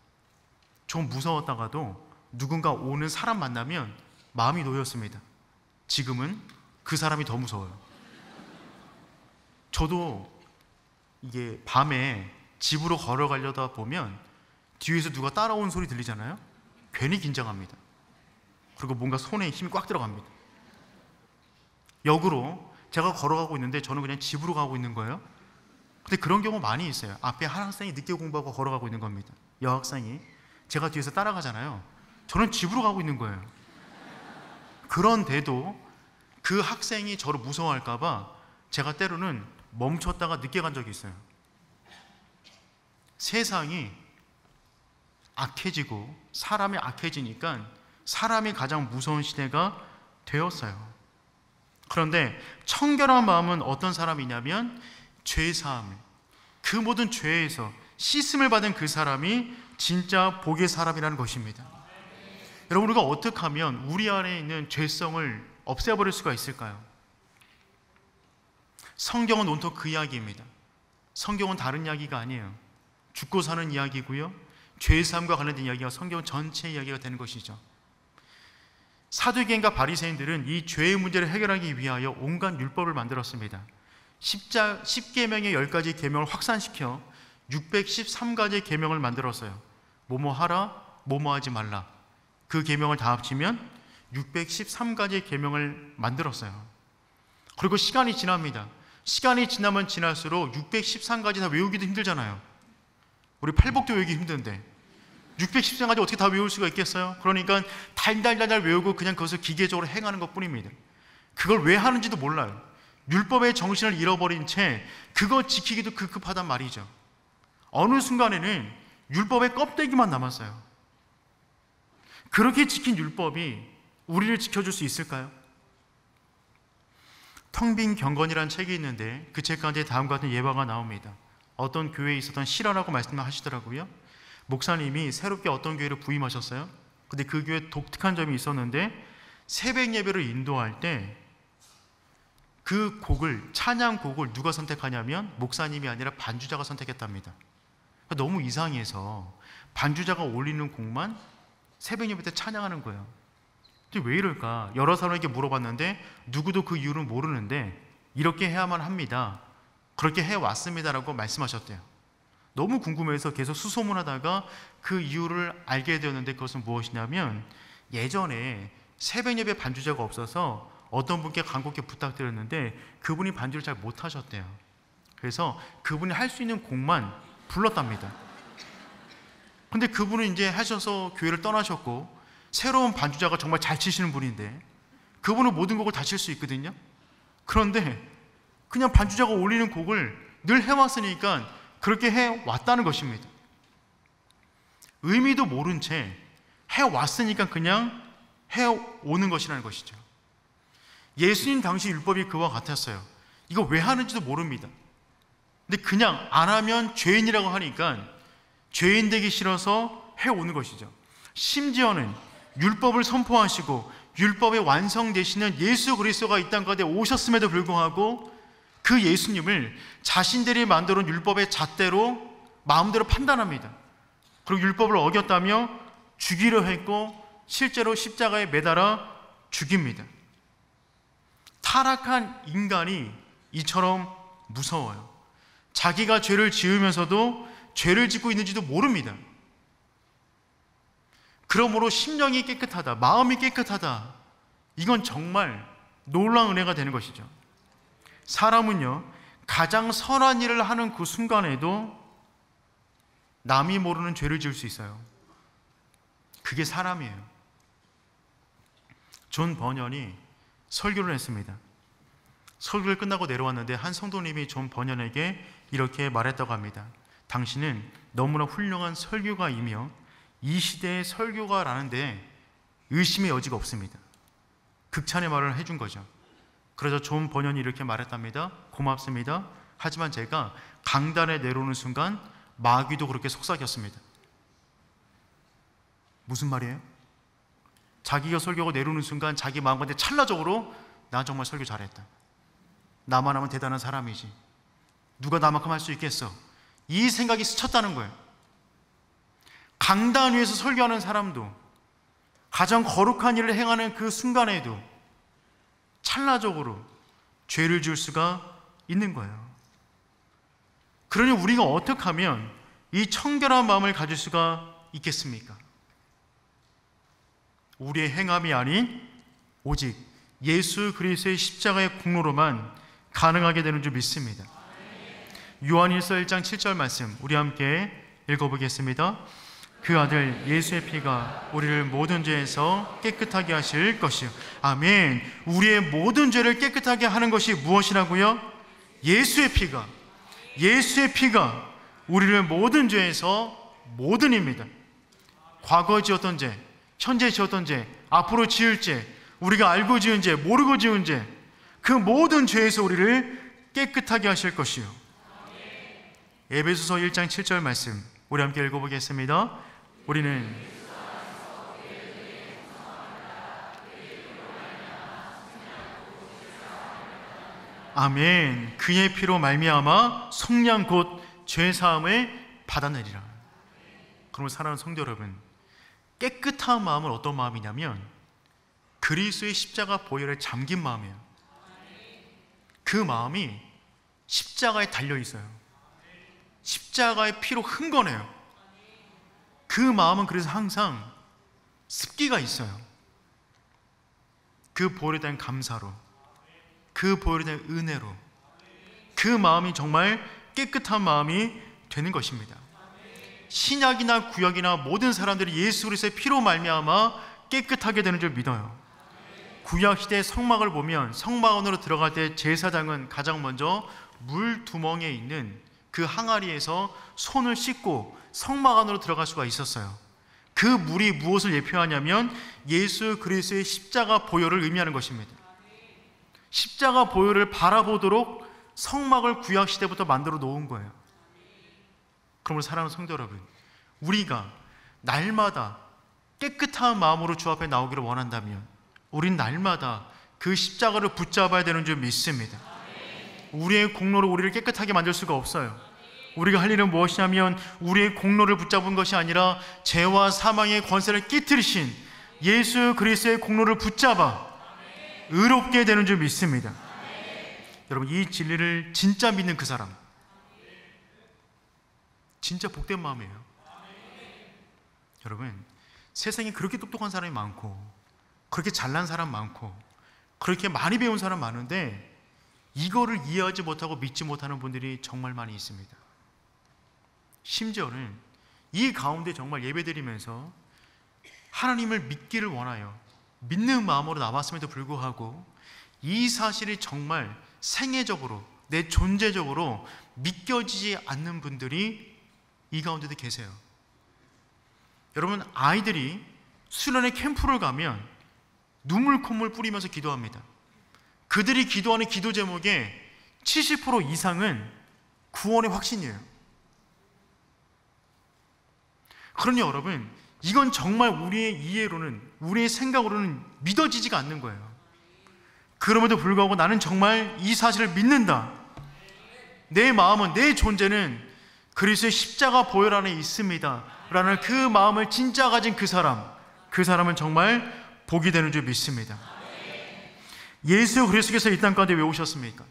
좀 무서웠다가도 누군가 오는 사람 만나면 마음이 놓였습니다. 지금은 그 사람이 더 무서워요. 저도 이게 밤에 집으로 걸어가려다 보면 뒤에서 누가 따라오는 소리 들리잖아요. 괜히 긴장합니다. 그리고 뭔가 손에 힘이 꽉 들어갑니다. 역으로 제가 걸어가고 있는데 저는 그냥 집으로 가고 있는 거예요. 근데 그런 경우 많이 있어요. 앞에 한 학생이 늦게 공부하고 걸어가고 있는 겁니다. 여학생이. 제가 뒤에서 따라가잖아요. 저는 집으로 가고 있는 거예요. 그런데도 그 학생이 저를 무서워할까 봐 제가 때로는 멈췄다가 늦게 간 적이 있어요. 세상이 악해지고 사람이 악해지니까 사람이 가장 무서운 시대가 되었어요. 그런데 청결한 마음은 어떤 사람이냐면 죄사함, 그 모든 죄에서 씻음을 받은 그 사람이 진짜 복의 사람이라는 것입니다. 여러분, 우리가 어떻게 하면 우리 안에 있는 죄성을 없애버릴 수가 있을까요? 성경은 온통 그 이야기입니다. 성경은 다른 이야기가 아니에요. 죽고 사는 이야기고요, 죄사함과 관련된 이야기가 성경 전체 이야기가 되는 것이죠. 사두개인과 바리새인들은 이 죄의 문제를 해결하기 위하여 온갖 율법을 만들었습니다. 10계명의 10가지 계명을 확산시켜 613가지의 계명을 만들었어요. 뭐뭐 하라, 뭐뭐 하지 말라. 그 계명을 다 합치면 613가지의 계명을 만들었어요. 그리고 시간이 지납니다. 시간이 지나면 지날수록 613가지 다 외우기도 힘들잖아요. 우리 팔복도 외우기 힘든데 613가지 어떻게 다 외울 수가 있겠어요? 그러니까 달달달달 외우고 그냥 그것을 기계적으로 행하는 것 뿐입니다. 그걸 왜 하는지도 몰라요. 율법의 정신을 잃어버린 채 그거 지키기도 급급하단 말이죠. 어느 순간에는 율법의 껍데기만 남았어요. 그렇게 지킨 율법이 우리를 지켜줄 수 있을까요? 텅 빈 경건이라는 책이 있는데 그 책 가운데 다음과 같은 예화가 나옵니다. 어떤 교회에 있었던 실화라고 말씀을 하시더라고요. 목사님이 새롭게 어떤 교회를 부임하셨어요. 근데 그 교회에 독특한 점이 있었는데 새벽 예배를 인도할 때 그 곡을, 찬양곡을 누가 선택하냐면 목사님이 아니라 반주자가 선택했답니다. 너무 이상해서 반주자가 올리는 곡만 새벽 예배 때 찬양하는 거예요. 근데 왜 이럴까? 여러 사람에게 물어봤는데 누구도 그 이유를 모르는데 이렇게 해야만 합니다, 그렇게 해왔습니다라고 말씀하셨대요. 너무 궁금해서 계속 수소문하다가 그 이유를 알게 되었는데 그것은 무엇이냐면 예전에 새벽 예배 반주자가 없어서 어떤 분께 간곡히 부탁드렸는데 그분이 반주를 잘 못하셨대요. 그래서 그분이 할 수 있는 곡만 불렀답니다. 근데 그분은 이제 하셔서 교회를 떠나셨고 새로운 반주자가 정말 잘 치시는 분인데 그분은 모든 곡을 다 칠 수 있거든요. 그런데 그냥 반주자가 올리는 곡을 늘 해왔으니까 그렇게 해왔다는 것입니다. 의미도 모른 채 해왔으니까 그냥 해오는 것이라는 것이죠. 예수님 당시 율법이 그와 같았어요. 이거 왜 하는지도 모릅니다. 근데 그냥 안 하면 죄인이라고 하니까 죄인 되기 싫어서 해오는 것이죠. 심지어는 율법을 선포하시고 율법의 완성 되시는 예수 그리스도가 이 땅 가운데 오셨음에도 불구하고 그 예수님을 자신들이 만들어 놓은 율법의 잣대로 마음대로 판단합니다. 그리고 율법을 어겼다며 죽이려 했고 실제로 십자가에 매달아 죽입니다. 타락한 인간이 이처럼 무서워요. 자기가 죄를 지으면서도 죄를 짓고 있는지도 모릅니다. 그러므로 심령이 깨끗하다, 마음이 깨끗하다, 이건 정말 놀라운 은혜가 되는 것이죠. 사람은요, 가장 선한 일을 하는 그 순간에도 남이 모르는 죄를 지을 수 있어요. 그게 사람이에요. 존 버년이 설교를 했습니다. 설교를 끝나고 내려왔는데 한 성도님이 존 버년에게 이렇게 말했다고 합니다. 당신은 너무나 훌륭한 설교가이며 이 시대의 설교가라는데 의심의 여지가 없습니다. 극찬의 말을 해준 거죠. 그래서 존 버년이 이렇게 말했답니다. 고맙습니다. 하지만 제가 강단에 내려오는 순간 마귀도 그렇게 속삭였습니다. 무슨 말이에요? 자기가 설교하고 내려오는 순간 자기 마음 가운데 찰나적으로 나 정말 설교 잘했다, 나만 하면 대단한 사람이지, 누가 나만큼 할 수 있겠어, 이 생각이 스쳤다는 거예요. 강단 위에서 설교하는 사람도 가장 거룩한 일을 행하는 그 순간에도 찰나적으로 죄를 지을 수가 있는 거예요. 그러니 우리가 어떻게 하면 이 청결한 마음을 가질 수가 있겠습니까? 우리의 행함이 아닌 오직 예수 그리스도의 십자가의 공로로만 가능하게 되는 줄 믿습니다. 요한일서 1장 7절 말씀 우리 함께 읽어보겠습니다. 그 아들 예수의 피가 우리를 모든 죄에서 깨끗하게 하실 것이요. 아멘. 우리의 모든 죄를 깨끗하게 하는 것이 무엇이라고요? 예수의 피가, 예수의 피가 우리를 모든 죄에서 모든입니다. 과거 지었던 죄, 현재 지었던 죄, 앞으로 지을 죄, 우리가 알고 지은 죄, 모르고 지은 죄, 그 모든 죄에서 우리를 깨끗하게 하실 것이요. 에베소서 1장 7절 말씀 우리 함께 읽어보겠습니다. 우리는 아멘. 그의 피로 말미암아 속량 곧 죄사함을 받아내리라. 그러면 사랑하는 성도 여러분, 깨끗한 마음은 어떤 마음이냐면 그리스도의 십자가 보혈에 잠긴 마음이에요. 그 마음이 십자가에 달려 있어요. 십자가의 피로 흥건해요. 그 마음은 그래서 항상 습기가 있어요. 그 보혈에 대한 감사로, 그 보혈에 대한 은혜로 그 마음이 정말 깨끗한 마음이 되는 것입니다. 신약이나 구약이나 모든 사람들이 예수 그리스도의 피로 말미암아 깨끗하게 되는 줄 믿어요. 구약시대의 성막을 보면 성막 안으로 들어갈 때 제사장은 가장 먼저 물 두멍에 있는 그 항아리에서 손을 씻고 성막 안으로 들어갈 수가 있었어요. 그 물이 무엇을 예표하냐면 예수 그리스도의 십자가 보혈을 의미하는 것입니다. 십자가 보혈을 바라보도록 성막을 구약시대부터 만들어 놓은 거예요. 그러므로 사랑하는 성도 여러분, 우리가 날마다 깨끗한 마음으로 주 앞에 나오기를 원한다면 우린 날마다 그 십자가를 붙잡아야 되는 줄 믿습니다. 우리의 공로로 우리를 깨끗하게 만들 수가 없어요. 우리가 할 일은 무엇이냐면 우리의 공로를 붙잡은 것이 아니라 죄와 사망의 권세를 깨뜨리신 예수 그리스도의 공로를 붙잡아 의롭게 되는 줄 믿습니다. 여러분, 이 진리를 진짜 믿는 그 사람 진짜 복된 마음이에요. 여러분, 세상에 그렇게 똑똑한 사람이 많고 그렇게 잘난 사람 많고 그렇게 많이 배운 사람 많은데 이거를 이해하지 못하고 믿지 못하는 분들이 정말 많이 있습니다. 심지어는 이 가운데 정말 예배드리면서 하나님을 믿기를 원하여 믿는 마음으로 나왔음에도 불구하고 이 사실이 정말 생애적으로 내 존재적으로 믿겨지지 않는 분들이 이 가운데도 계세요. 여러분, 아이들이 수련회 캠프를 가면 눈물 콧물 뿌리면서 기도합니다. 그들이 기도하는 기도 제목의 70% 이상은 구원의 확신이에요. 그러니 여러분, 이건 정말 우리의 이해로는, 우리의 생각으로는 믿어지지가 않는 거예요. 그럼에도 불구하고 나는 정말 이 사실을 믿는다. 내 마음은, 내 존재는 그리스도의 십자가 보혈 안에 있습니다 라는 그 마음을 진짜 가진 그 사람은 정말 복이 되는 줄 믿습니다. 예수 그리스도께서 이 땅 가운데 왜 오셨습니까?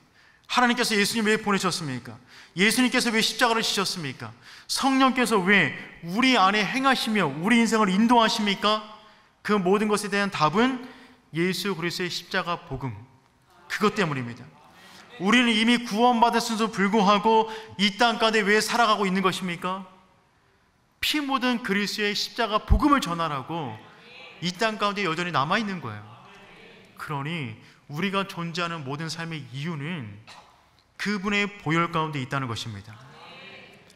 하나님께서 예수님 왜 보내셨습니까? 예수님께서 왜 십자가를 지셨습니까? 성령께서 왜 우리 안에 행하시며 우리 인생을 인도하십니까? 그 모든 것에 대한 답은 예수 그리스도의 십자가 복음, 그것 때문입니다. 우리는 이미 구원받았음에도 불구하고 이 땅 가운데 왜 살아가고 있는 것입니까? 피 묻은 그리스도의 십자가 복음을 전하라고 이 땅 가운데 여전히 남아있는 거예요. 그러니 우리가 존재하는 모든 삶의 이유는 그분의 보혈 가운데 있다는 것입니다.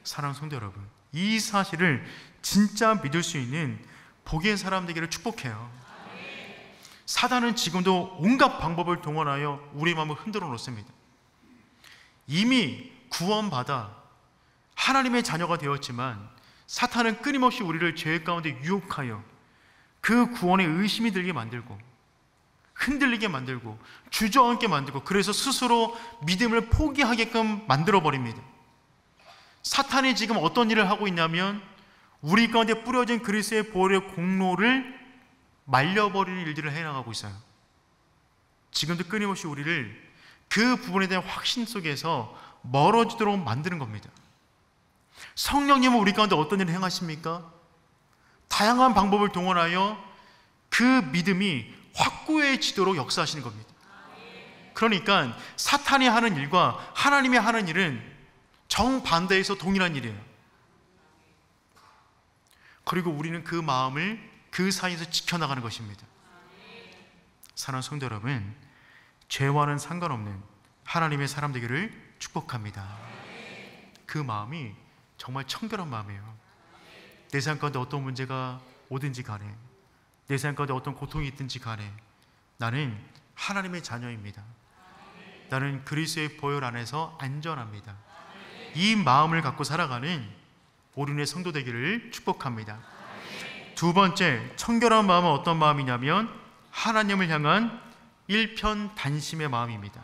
사랑하는 성도 여러분, 이 사실을 진짜 믿을 수 있는 복의 사람 되기를 축복해요. 사단은 지금도 온갖 방법을 동원하여 우리 마음을 흔들어 놓습니다. 이미 구원받아 하나님의 자녀가 되었지만 사탄은 끊임없이 우리를 죄 가운데 유혹하여 그 구원에 의심이 들게 만들고 흔들리게 만들고 주저앉게 만들고 그래서 스스로 믿음을 포기하게끔 만들어버립니다. 사탄이 지금 어떤 일을 하고 있냐면 우리 가운데 뿌려진 그리스도의 보혈의 공로를 말려버리는 일들을 해나가고 있어요. 지금도 끊임없이 우리를 그 부분에 대한 확신 속에서 멀어지도록 만드는 겁니다. 성령님은 우리 가운데 어떤 일을 행하십니까? 다양한 방법을 동원하여 그 믿음이 확고해지도록 역사하시는 겁니다. 그러니까 사탄이 하는 일과 하나님이 하는 일은 정반대에서 동일한 일이에요. 그리고 우리는 그 마음을 그 사이에서 지켜나가는 것입니다. 사랑하는 성도 여러분, 죄와는 상관없는 하나님의 사람 되기를 축복합니다. 그 마음이 정말 청결한 마음이에요. 내 삶 가운데 어떤 문제가 오든지 간에, 내 삶 가운데 어떤 고통이 있든지 간에 나는 하나님의 자녀입니다. 나는 그리스도의 보혈 안에서 안전합니다. 이 마음을 갖고 살아가는 우리의 성도 되기를 축복합니다. 두 번째, 청결한 마음은 어떤 마음이냐면 하나님을 향한 일편단심의 마음입니다.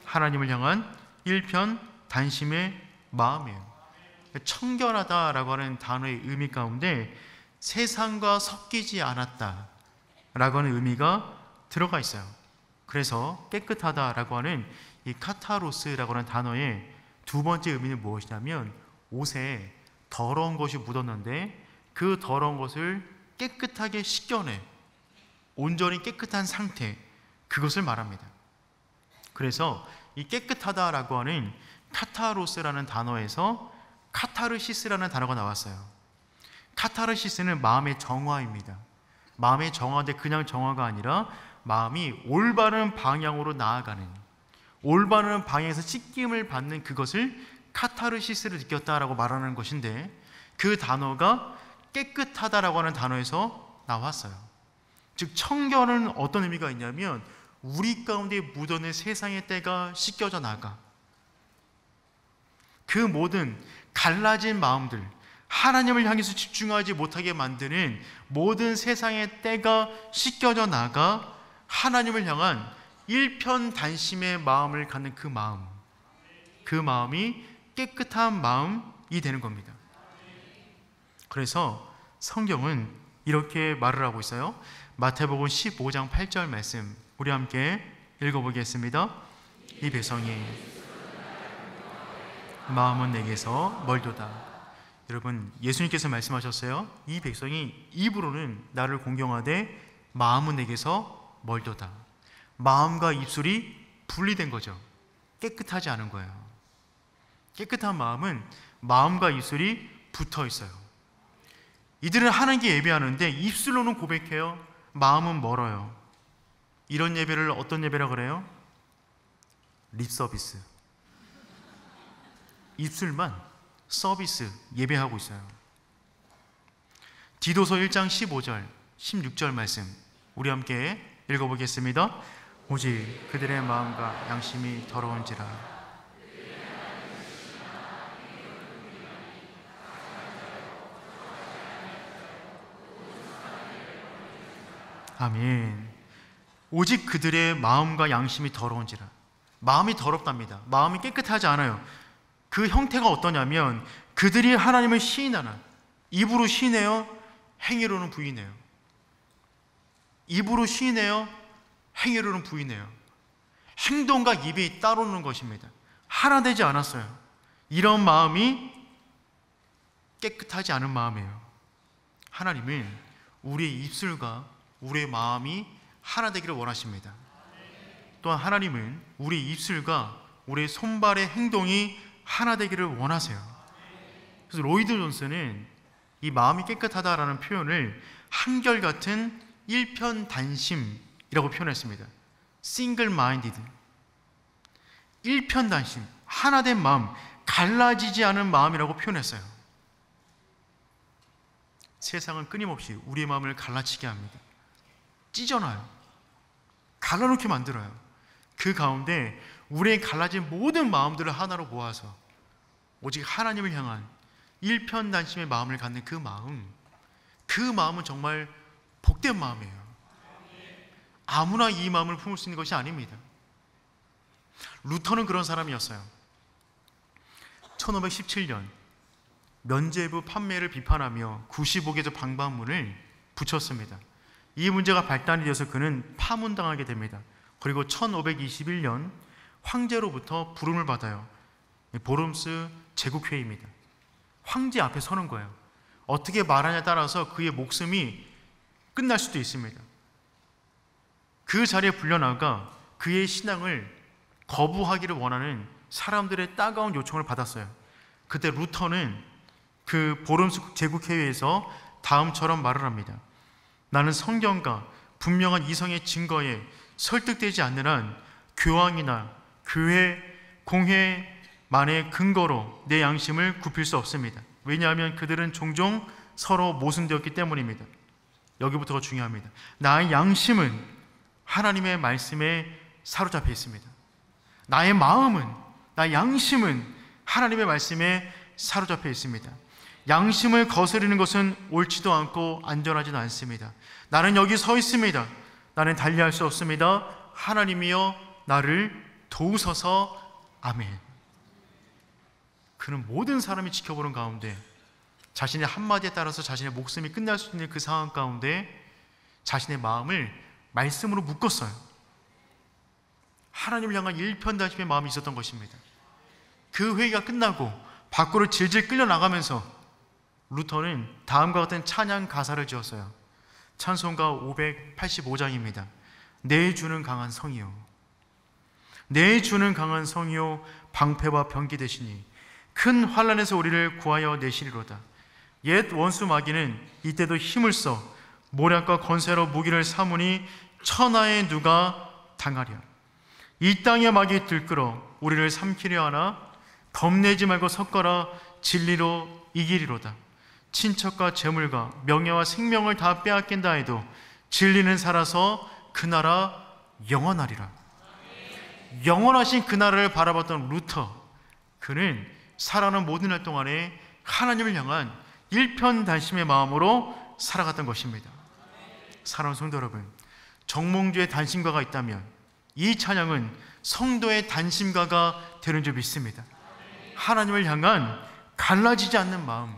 하나님을 향한 일편단심의 마음이에요. 청결하다라고 하는 단어의 의미 가운데 세상과 섞이지 않았다라고 하는 의미가 들어가 있어요. 그래서 깨끗하다라고 하는 이 카타로스라고 하는 단어의 두 번째 의미는 무엇이냐면 옷에 더러운 것이 묻었는데 그 더러운 것을 깨끗하게 씻겨내 온전히 깨끗한 상태, 그것을 말합니다. 그래서 이 깨끗하다라고 하는 카타로스라는 단어에서 카타르시스라는 단어가 나왔어요. 카타르시스는 마음의 정화입니다. 마음의 정화인데 그냥 정화가 아니라 마음이 올바른 방향으로 나아가는, 올바른 방향에서 씻김을 받는 그것을 카타르시스를 느꼈다라고 말하는 것인데, 그 단어가 깨끗하다라고 하는 단어에서 나왔어요. 즉 청결은 어떤 의미가 있냐면 우리 가운데 묻어있는 세상의 때가 씻겨져 나가, 그 모든 갈라진 마음들, 하나님을 향해서 집중하지 못하게 만드는 모든 세상의 때가 씻겨져 나가 하나님을 향한 일편단심의 마음을 갖는 그 마음, 그 마음이 깨끗한 마음이 되는 겁니다. 그래서 성경은 이렇게 말을 하고 있어요. 마태복음 15장 8절 말씀 우리 함께 읽어보겠습니다. 이 백성이 마음은 내게서 멀도다. 여러분, 예수님께서 말씀하셨어요. 이 백성이 입으로는 나를 공경하되 마음은 내게서 멀도다. 마음과 입술이 분리된 거죠. 깨끗하지 않은 거예요. 깨끗한 마음은 마음과 입술이 붙어 있어요. 이들은 하나님께 예배하는데 입술로는 고백해요. 마음은 멀어요. 이런 예배를 어떤 예배라고 그래요? 립서비스. 입술만 서비스 예배하고 있어요. 디도서 1장 15절 16절 말씀 우리 함께 읽어보겠습니다. 오직 그들의 마음과 양심이 더러운지라. 아멘. 오직 그들의 마음과 양심이 더러운지라. 마음이 더럽답니다. 마음이 깨끗하지 않아요. 그 형태가 어떠냐면 그들이 하나님을 시인하나, 입으로 시인해요, 행위로는 부인해요. 입으로 시인해요, 행위로는 부인해요. 행동과 입이 따로는 것입니다. 하나 되지 않았어요. 이런 마음이 깨끗하지 않은 마음이에요. 하나님은 우리의 입술과 우리의 마음이 하나 되기를 원하십니다. 또한 하나님은 우리의 입술과 우리의 손발의 행동이 하나 되기를 원하세요. 그래서 로이드 존슨은 이 마음이 깨끗하다라는 표현을 한결같은 일편단심이라고 표현했습니다. Single minded. 일편단심, 하나된 마음, 갈라지지 않은 마음이라고 표현했어요. 세상은 끊임없이 우리의 마음을 갈라치게 합니다. 찢어놔요. 갈라놓게 만들어요. 그 가운데 우리의 갈라진 모든 마음들을 하나로 모아서 오직 하나님을 향한 일편단심의 마음을 갖는 그 마음은 정말 복된 마음이에요. 아무나 이 마음을 품을 수 있는 것이 아닙니다. 루터는 그런 사람이었어요. 1517년 면죄부 판매를 비판하며 95개조 방방문을 붙였습니다. 이 문제가 발단이 되어서 그는 파문당하게 됩니다. 그리고 1521년 황제로부터 부름을 받아요. 보름스 제국회의입니다. 황제 앞에 서는 거예요. 어떻게 말하냐에 따라서 그의 목숨이 끝날 수도 있습니다. 그 자리에 불려나가 그의 신앙을 거부하기를 원하는 사람들의 따가운 요청을 받았어요. 그때 루터는 그 보름스 제국회의에서 다음처럼 말을 합니다. 나는 성경과 분명한 이성의 증거에 설득되지 않는 한 교황이나 교회, 공회만의 근거로 내 양심을 굽힐 수 없습니다. 왜냐하면 그들은 종종 서로 모순되었기 때문입니다. 여기부터가 중요합니다. 나의 양심은 하나님의 말씀에 사로잡혀 있습니다. 나의 마음은, 나의 양심은 하나님의 말씀에 사로잡혀 있습니다. 양심을 거스르는 것은 옳지도 않고 안전하지도 않습니다. 나는 여기 서 있습니다. 나는 달리할 수 없습니다. 하나님이여 나를 도우소서. 아멘. 그는 모든 사람이 지켜보는 가운데 자신의 한마디에 따라서 자신의 목숨이 끝날 수 있는 그 상황 가운데 자신의 마음을 말씀으로 묶었어요. 하나님을 향한 일편단심의 마음이 있었던 것입니다. 그 회의가 끝나고 밖으로 질질 끌려나가면서 루터는 다음과 같은 찬양 가사를 지었어요. 찬송가 585장입니다. 내 주는 강한 성이요, 내 주는 강한 성이요, 방패와 병기 되시니 큰 환난에서 우리를 구하여 내시리로다. 옛 원수 마귀는 이때도 힘을 써 모략과 권세로 무기를 삼으니 천하에 누가 당하랴. 이 땅의 마귀 들끓어 우리를 삼키려 하나 겁내지 말고 섞어라. 진리로 이기리로다. 친척과 재물과 명예와 생명을 다 빼앗긴다 해도 진리는 살아서 그 나라 영원하리라. 영원하신 그 나라를 바라봤던 루터, 그는 살아가는 모든 날 동안에 하나님을 향한 일편단심의 마음으로 살아갔던 것입니다. 사랑하는 성도 여러분, 정몽주의 단심가가 있다면 이 찬양은 성도의 단심가가 되는 줄 믿습니다. 하나님을 향한 갈라지지 않는 마음,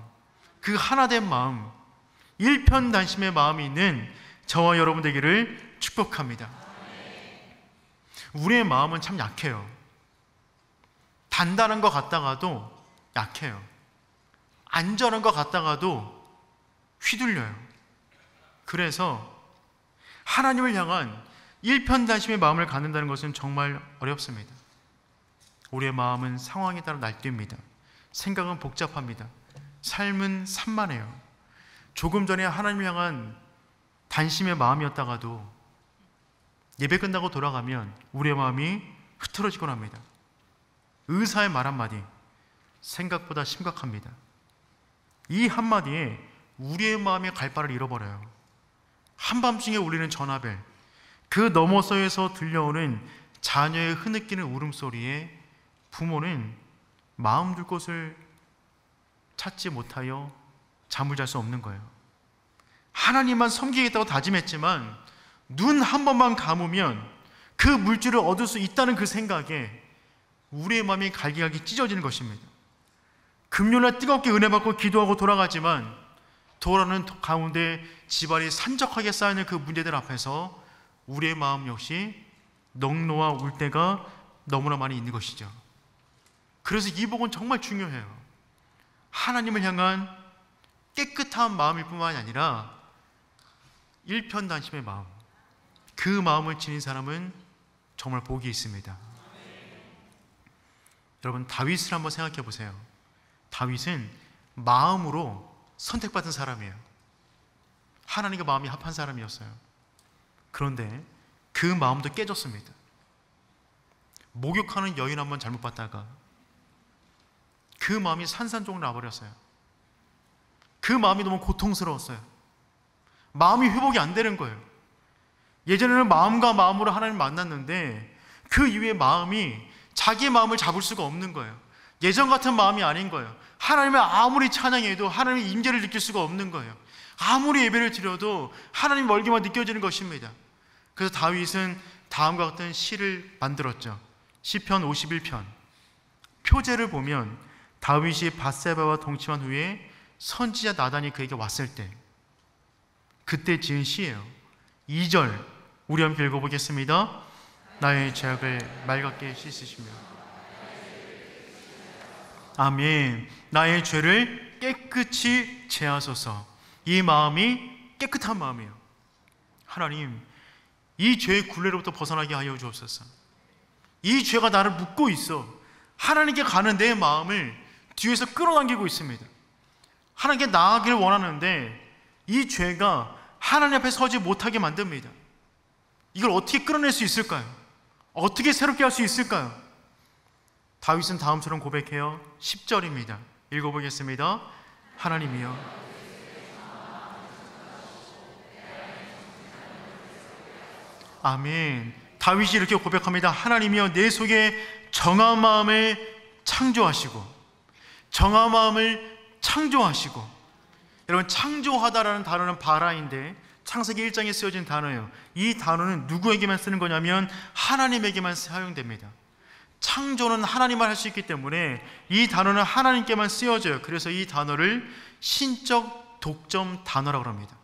그 하나된 마음, 일편단심의 마음이 있는 저와 여러분 되기를 축복합니다. 우리의 마음은 참 약해요. 단단한 것 같다가도 약해요. 안전한 것 같다가도 휘둘려요. 그래서 하나님을 향한 일편단심의 마음을 갖는다는 것은 정말 어렵습니다. 우리의 마음은 상황에 따라 날뛰입니다. 생각은 복잡합니다. 삶은 산만해요. 조금 전에 하나님을 향한 단심의 마음이었다가도 예배 끝나고 돌아가면 우리의 마음이 흐트러지곤 합니다. 의사의 말 한마디, 생각보다 심각합니다. 이 한마디에 우리의 마음의 갈 바를 잃어버려요. 한밤중에 울리는 전화벨, 그 너머서에서 들려오는 자녀의 흐느끼는 울음소리에 부모는 마음 둘 곳을 찾지 못하여 잠을 잘 수 없는 거예요. 하나님만 섬기겠다고 다짐했지만 눈 한 번만 감으면 그 물질을 얻을 수 있다는 그 생각에 우리의 마음이 갈기갈기 찢어지는 것입니다. 금요일날 뜨겁게 은혜 받고 기도하고 돌아가지만 돌아오는 가운데 집안이 산적하게 쌓여있는 그 문제들 앞에서 우리의 마음 역시 넉놓아 울 때가 너무나 많이 있는 것이죠. 그래서 이 복은 정말 중요해요. 하나님을 향한 깨끗한 마음일 뿐만이 아니라 일편단심의 마음, 그 마음을 지닌 사람은 정말 복이 있습니다. 여러분, 다윗을 한번 생각해 보세요. 다윗은 마음으로 선택받은 사람이에요. 하나님과 마음이 합한 사람이었어요. 그런데 그 마음도 깨졌습니다. 목욕하는 여인 한번 잘못 봤다가 그 마음이 산산조각 나버렸어요. 그 마음이 너무 고통스러웠어요. 마음이 회복이 안 되는 거예요. 예전에는 마음과 마음으로 하나님을 만났는데 그 이후에 마음이 자기의 마음을 잡을 수가 없는 거예요. 예전 같은 마음이 아닌 거예요. 하나님을 아무리 찬양해도 하나님의 임재를 느낄 수가 없는 거예요. 아무리 예배를 드려도 하나님 멀게만 느껴지는 것입니다. 그래서 다윗은 다음과 같은 시를 만들었죠. 시편 51편. 표제를 보면 다윗이 밧세바와 동침한 후에 선지자 나단이 그에게 왔을 때 그때 지은 시예요. 2절 우리 함께 읽어보겠습니다. 나의 죄악을 맑게 씻으시며. 아멘. 나의 죄를 깨끗이 제하소서. 이 마음이 깨끗한 마음이에요. 하나님, 이 죄의 굴레로부터 벗어나게 하여 주옵소서. 이 죄가 나를 묶고 있어. 하나님께 가는 내 마음을 뒤에서 끌어당기고 있습니다. 하나님께 나아가길 원하는데 이 죄가 하나님 앞에 서지 못하게 만듭니다. 이걸 어떻게 끌어낼 수 있을까요? 어떻게 새롭게 할 수 있을까요? 다윗은 다음처럼 고백해요. 10절입니다. 읽어보겠습니다. 하나님이여, 아멘. 다윗이 이렇게 고백합니다. 하나님이여, 내 속에 정한 마음을 창조하시고, 정한 마음을 창조하시고. 여러분, 창조하다라는 단어는 바라인데 창세기 1장에 쓰여진 단어예요. 이 단어는 누구에게만 쓰는 거냐면 하나님에게만 사용됩니다. 창조는 하나님만 할 수 있기 때문에 이 단어는 하나님께만 쓰여져요. 그래서 이 단어를 신적 독점 단어라고 합니다.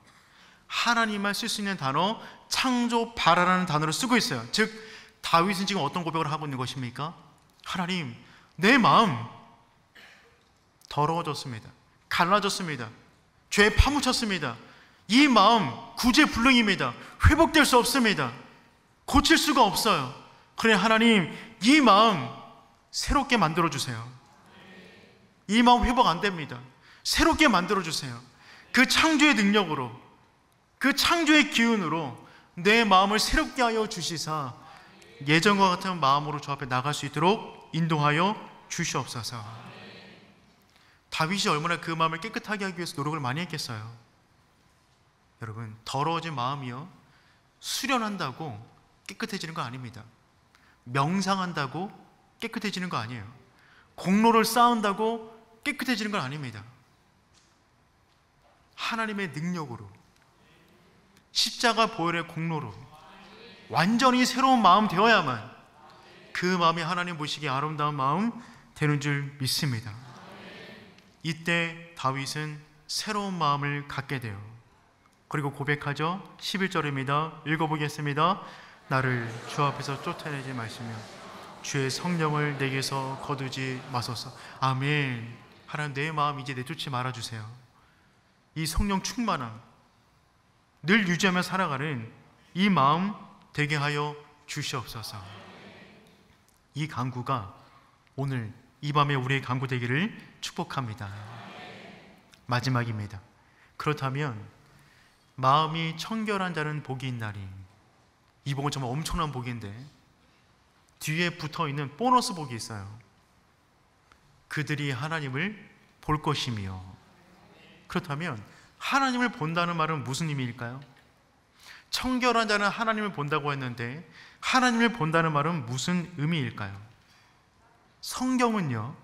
하나님만 쓸 수 있는 단어, 창조 바라라는 단어를 쓰고 있어요. 즉 다윗은 지금 어떤 고백을 하고 있는 것입니까? 하나님, 내 마음 더러워졌습니다. 갈라졌습니다. 죄에 파묻혔습니다. 이 마음 구제불능입니다. 회복될 수 없습니다. 고칠 수가 없어요. 그래, 하나님, 이 마음 새롭게 만들어주세요. 이 마음 회복 안 됩니다. 새롭게 만들어주세요. 그 창조의 능력으로, 그 창조의 기운으로 내 마음을 새롭게 하여 주시사 예전과 같은 마음으로 주 앞에 나갈 수 있도록 인도하여 주시옵소서. 다윗이 얼마나 그 마음을 깨끗하게 하기 위해서 노력을 많이 했겠어요. 여러분, 더러워진 마음이요, 수련한다고 깨끗해지는 거 아닙니다. 명상한다고 깨끗해지는 거 아니에요. 공로를 쌓은다고 깨끗해지는 건 아닙니다. 하나님의 능력으로, 십자가 보혈의 공로로 완전히 새로운 마음 되어야만 그 마음이 하나님 보시기에 아름다운 마음 되는 줄 믿습니다. 이때 다윗은 새로운 마음을 갖게 돼요. 그리고 고백하죠. 11절입니다. 읽어보겠습니다. 나를 주 앞에서 쫓아내지 마시며 주의 성령을 내게서 거두지 마소서. 아멘. 하나님, 내 마음 이제 내쫓지 말아주세요. 이 성령 충만함, 늘 유지하며 살아가는 이 마음 되게 하여 주시옵소서. 이 간구가 오늘 이 밤에 우리의 간구 되기를 축복합니다. 마지막입니다. 그렇다면 마음이 청결한 자는 복이 있나니, 이 복은 정말 엄청난 복인데 뒤에 붙어있는 보너스 복이 있어요. 그들이 하나님을 볼 것이며. 그렇다면 하나님을 본다는 말은 무슨 의미일까요? 청결한 자는 하나님을 본다고 했는데 하나님을 본다는 말은 무슨 의미일까요? 성경은요,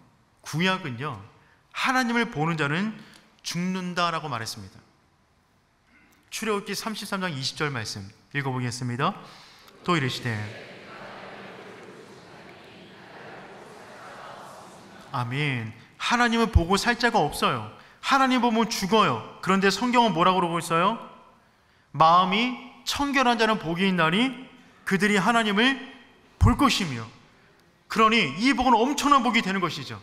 구약은요, 하나님을 보는 자는 죽는다라고 말했습니다. 출애굽기 33장 20절 말씀 읽어보겠습니다. 또 이르시되, 아멘. 하나님을 보고 살 자가 없어요. 하나님 보면 죽어요. 그런데 성경은 뭐라고 그러고 있어요? 마음이 청결한 자는 복이 있나니 그들이 하나님을 볼 것이며. 그러니 이 복은 엄청난 복이 되는 것이죠.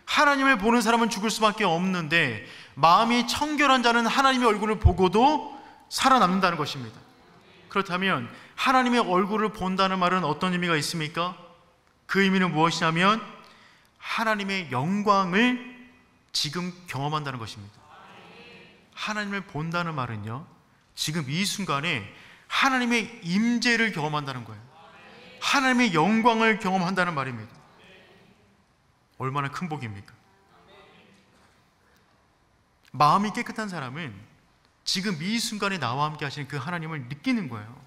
하나님을 보는 사람은 죽을 수밖에 없는데 마음이 청결한 자는 하나님의 얼굴을 보고도 살아남는다는 것입니다. 그렇다면 하나님의 얼굴을 본다는 말은 어떤 의미가 있습니까? 그 의미는 무엇이냐면 하나님의 영광을 지금 경험한다는 것입니다. 하나님을 본다는 말은요, 지금 이 순간에 하나님의 임재를 경험한다는 거예요. 하나님의 영광을 경험한다는 말입니다. 얼마나 큰 복입니까? 마음이 깨끗한 사람은 지금 이 순간에 나와 함께 하시는 그 하나님을 느끼는 거예요.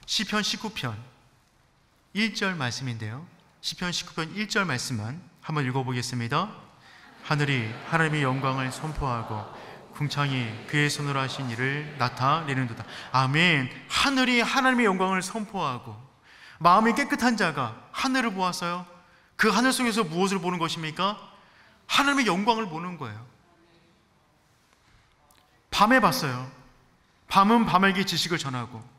시편 19편 1절 말씀인데요, 시편 19편 1절 말씀만 한번 읽어보겠습니다. 하늘이 하나님의 영광을 선포하고 궁창이 그의 손으로 하신 일을 나타내는도다. 아멘. 하늘이 하나님의 영광을 선포하고, 마음이 깨끗한 자가 하늘을 보았어요. 그 하늘 속에서 무엇을 보는 것입니까? 하나님의 영광을 보는 거예요. 밤에 봤어요. 밤은 밤에게 지식을 전하고.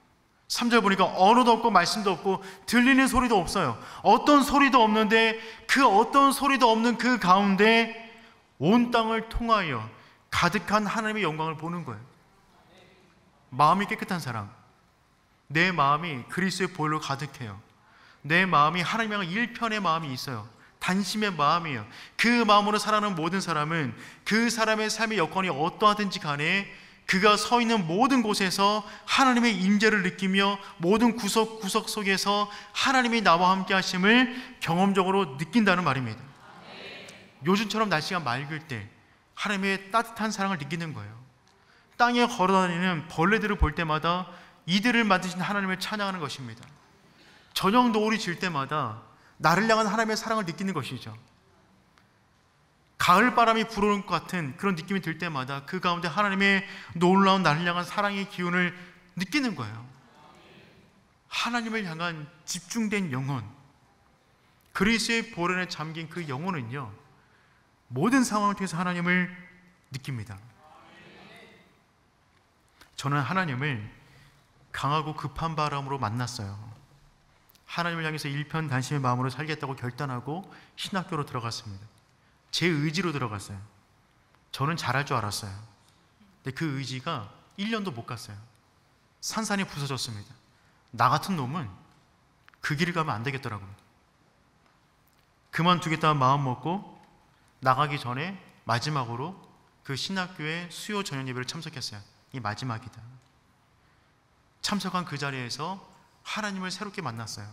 3절 보니까 언어도 없고 말씀도 없고 들리는 소리도 없어요. 어떤 소리도 없는데 그 어떤 소리도 없는 그 가운데 온 땅을 통하여 가득한 하나님의 영광을 보는 거예요. 마음이 깨끗한 사람, 내 마음이 그리스도의 보혈로 가득해요. 내 마음이 하나님의 일편의 마음이 있어요. 단심의 마음이에요. 그 마음으로 살아가는 모든 사람은 그 사람의 삶의 여건이 어떠하든지 간에 그가 서 있는 모든 곳에서 하나님의 임재를 느끼며 모든 구석구석 속에서 하나님이 나와 함께 하심을 경험적으로 느낀다는 말입니다. 요즘처럼 날씨가 맑을 때 하나님의 따뜻한 사랑을 느끼는 거예요. 땅에 걸어다니는 벌레들을 볼 때마다 이들을 만드신 하나님을 찬양하는 것입니다. 저녁 노을이 질 때마다 나를 향한 하나님의 사랑을 느끼는 것이죠. 가을 바람이 불어오는 것 같은 그런 느낌이 들 때마다 그 가운데 하나님의 놀라운 나를 향한 사랑의 기운을 느끼는 거예요. 하나님을 향한 집중된 영혼, 그리스도의 보혈에 잠긴 그 영혼은요, 모든 상황을 통해서 하나님을 느낍니다. 저는 하나님을 강하고 급한 바람으로 만났어요. 하나님을 향해서 일편단심의 마음으로 살겠다고 결단하고 신학교로 들어갔습니다. 제 의지로 들어갔어요. 저는 잘할 줄 알았어요. 근데 그 의지가 1년도 못 갔어요. 산산이 부서졌습니다. 나 같은 놈은 그 길을 가면 안 되겠더라고요. 그만두겠다는 마음 먹고 나가기 전에 마지막으로 그 신학교의 수요 전녁 예배를 참석했어요. 이 마지막이다. 참석한 그 자리에서 하나님을 새롭게 만났어요.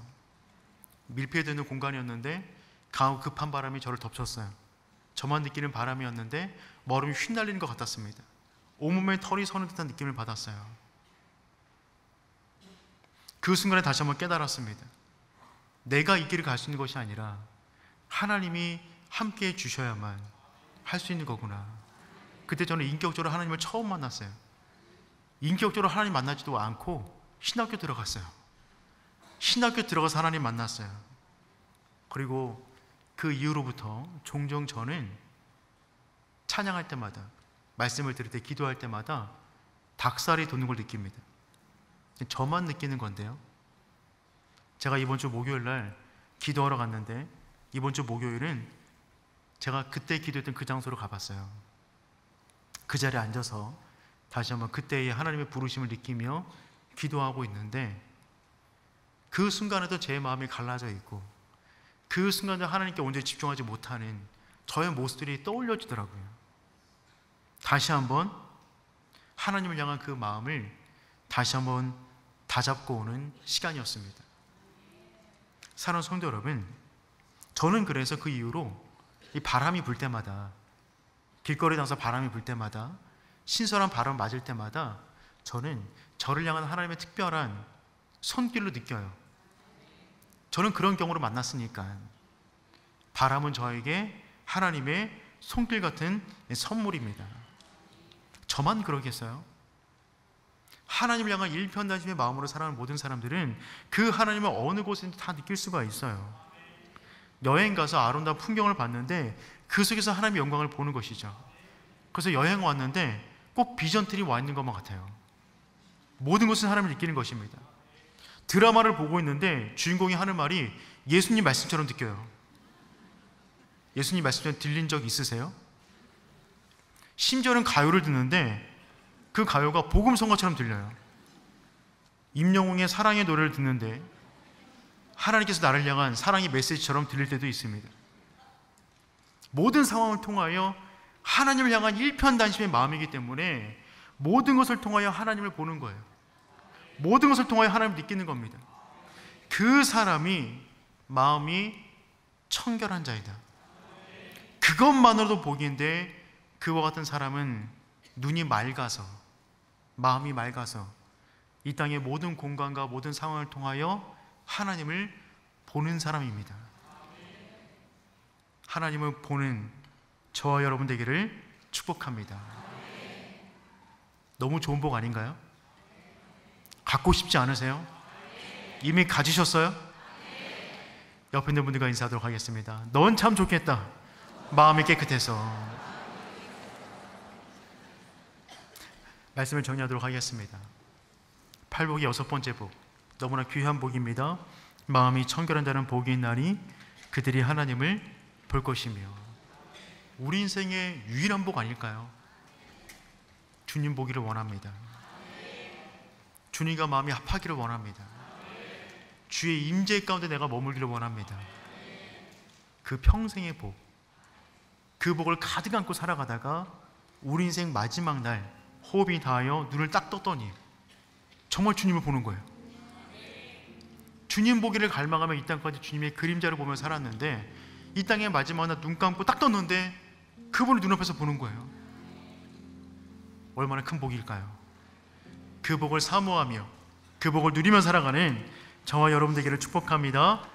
밀폐되는 공간이었는데 강하고 급한 바람이 저를 덮쳤어요. 저만 느끼는 바람이었는데 머리이 휘날리는 것 같았습니다. 온몸에 털이 서는 듯한 느낌을 받았어요. 그 순간에 다시 한번 깨달았습니다. 내가 이 길을 갈 수 있는 것이 아니라 하나님이 함께해 주셔야만 할 수 있는 거구나. 그때 저는 인격적으로 하나님을 처음 만났어요. 인격적으로 하나님 만나지도 않고 신학교 들어갔어요. 신학교 들어가서 하나님 만났어요. 그리고 그 이후로부터 종종 저는 찬양할 때마다, 말씀을 들을 때, 기도할 때마다 닭살이 돋는 걸 느낍니다. 저만 느끼는 건데요. 제가 이번 주 목요일 날 기도하러 갔는데 이번 주 목요일은 제가 그때 기도했던 그 장소로 가봤어요. 그 자리에 앉아서 다시 한번 그때의 하나님의 부르심을 느끼며 기도하고 있는데 그 순간에도 제 마음이 갈라져 있고 그 순간에 하나님께 온전히 집중하지 못하는 저의 모습들이 떠올려지더라고요. 다시 한번 하나님을 향한 그 마음을 다시 한번 다잡고 오는 시간이었습니다. 사랑하는 성도 여러분, 저는 그래서 그 이후로 이 바람이 불 때마다, 길거리에 나가서 바람이 불 때마다, 신선한 바람 맞을 때마다 저는 저를 향한 하나님의 특별한 손길로 느껴요. 저는 그런 경우로 만났으니까 바람은 저에게 하나님의 손길 같은 선물입니다. 저만 그러겠어요? 하나님을 향한 일편단심의 마음으로 살아가는 모든 사람들은 그 하나님을 어느 곳에든지 다 느낄 수가 있어요. 여행 가서 아름다운 풍경을 봤는데 그 속에서 하나님의 영광을 보는 것이죠. 그래서 여행 왔는데 꼭 비전틀이 와 있는 것만 같아요. 모든 것은 하나님을 느끼는 것입니다. 드라마를 보고 있는데 주인공이 하는 말이 예수님 말씀처럼 느껴요. 예수님 말씀처럼 들린 적 있으세요? 심지어는 가요를 듣는데 그 가요가 복음성가처럼 들려요. 임영웅의 사랑의 노래를 듣는데 하나님께서 나를 향한 사랑의 메시지처럼 들릴 때도 있습니다. 모든 상황을 통하여 하나님을 향한 일편단심의 마음이기 때문에 모든 것을 통하여 하나님을 보는 거예요. 모든 것을 통하여 하나님을 느끼는 겁니다. 그 사람이 마음이 청결한 자이다. 그것만으로도 복인데 그와 같은 사람은 눈이 맑아서, 마음이 맑아서 이 땅의 모든 공간과 모든 상황을 통하여 하나님을 보는 사람입니다. 하나님을 보는 저와 여러분 되기를 축복합니다. 너무 좋은 복 아닌가요? 갖고 싶지 않으세요? 이미 가지셨어요? 옆에 있는 분들과 인사하도록 하겠습니다. 넌 참 좋겠다. 마음이 깨끗해서. 말씀을 정리하도록 하겠습니다. 팔복의 6번째 복, 너무나 귀한 복입니다. 마음이 청결한 자는 복이 있나니 그들이 하나님을 볼 것이며. 우리 인생의 유일한 복 아닐까요? 주님 보기를 원합니다. 주님과 마음이 합하기를 원합니다. 주의 임재 가운데 내가 머물기를 원합니다. 그 평생의 복, 그 복을 가득 안고 살아가다가 우리 인생 마지막 날 호흡이 닿아여 눈을 딱 떴더니 정말 주님을 보는 거예요. 주님 보기를 갈망하며 이 땅까지 주님의 그림자를 보며 살았는데 이 땅의 마지막 날 눈 감고 딱 떴는데 그분을 눈앞에서 보는 거예요. 얼마나 큰 복일까요? 그 복을 사모하며 그 복을 누리며 살아가는 저와 여러분 되기를 축복합니다.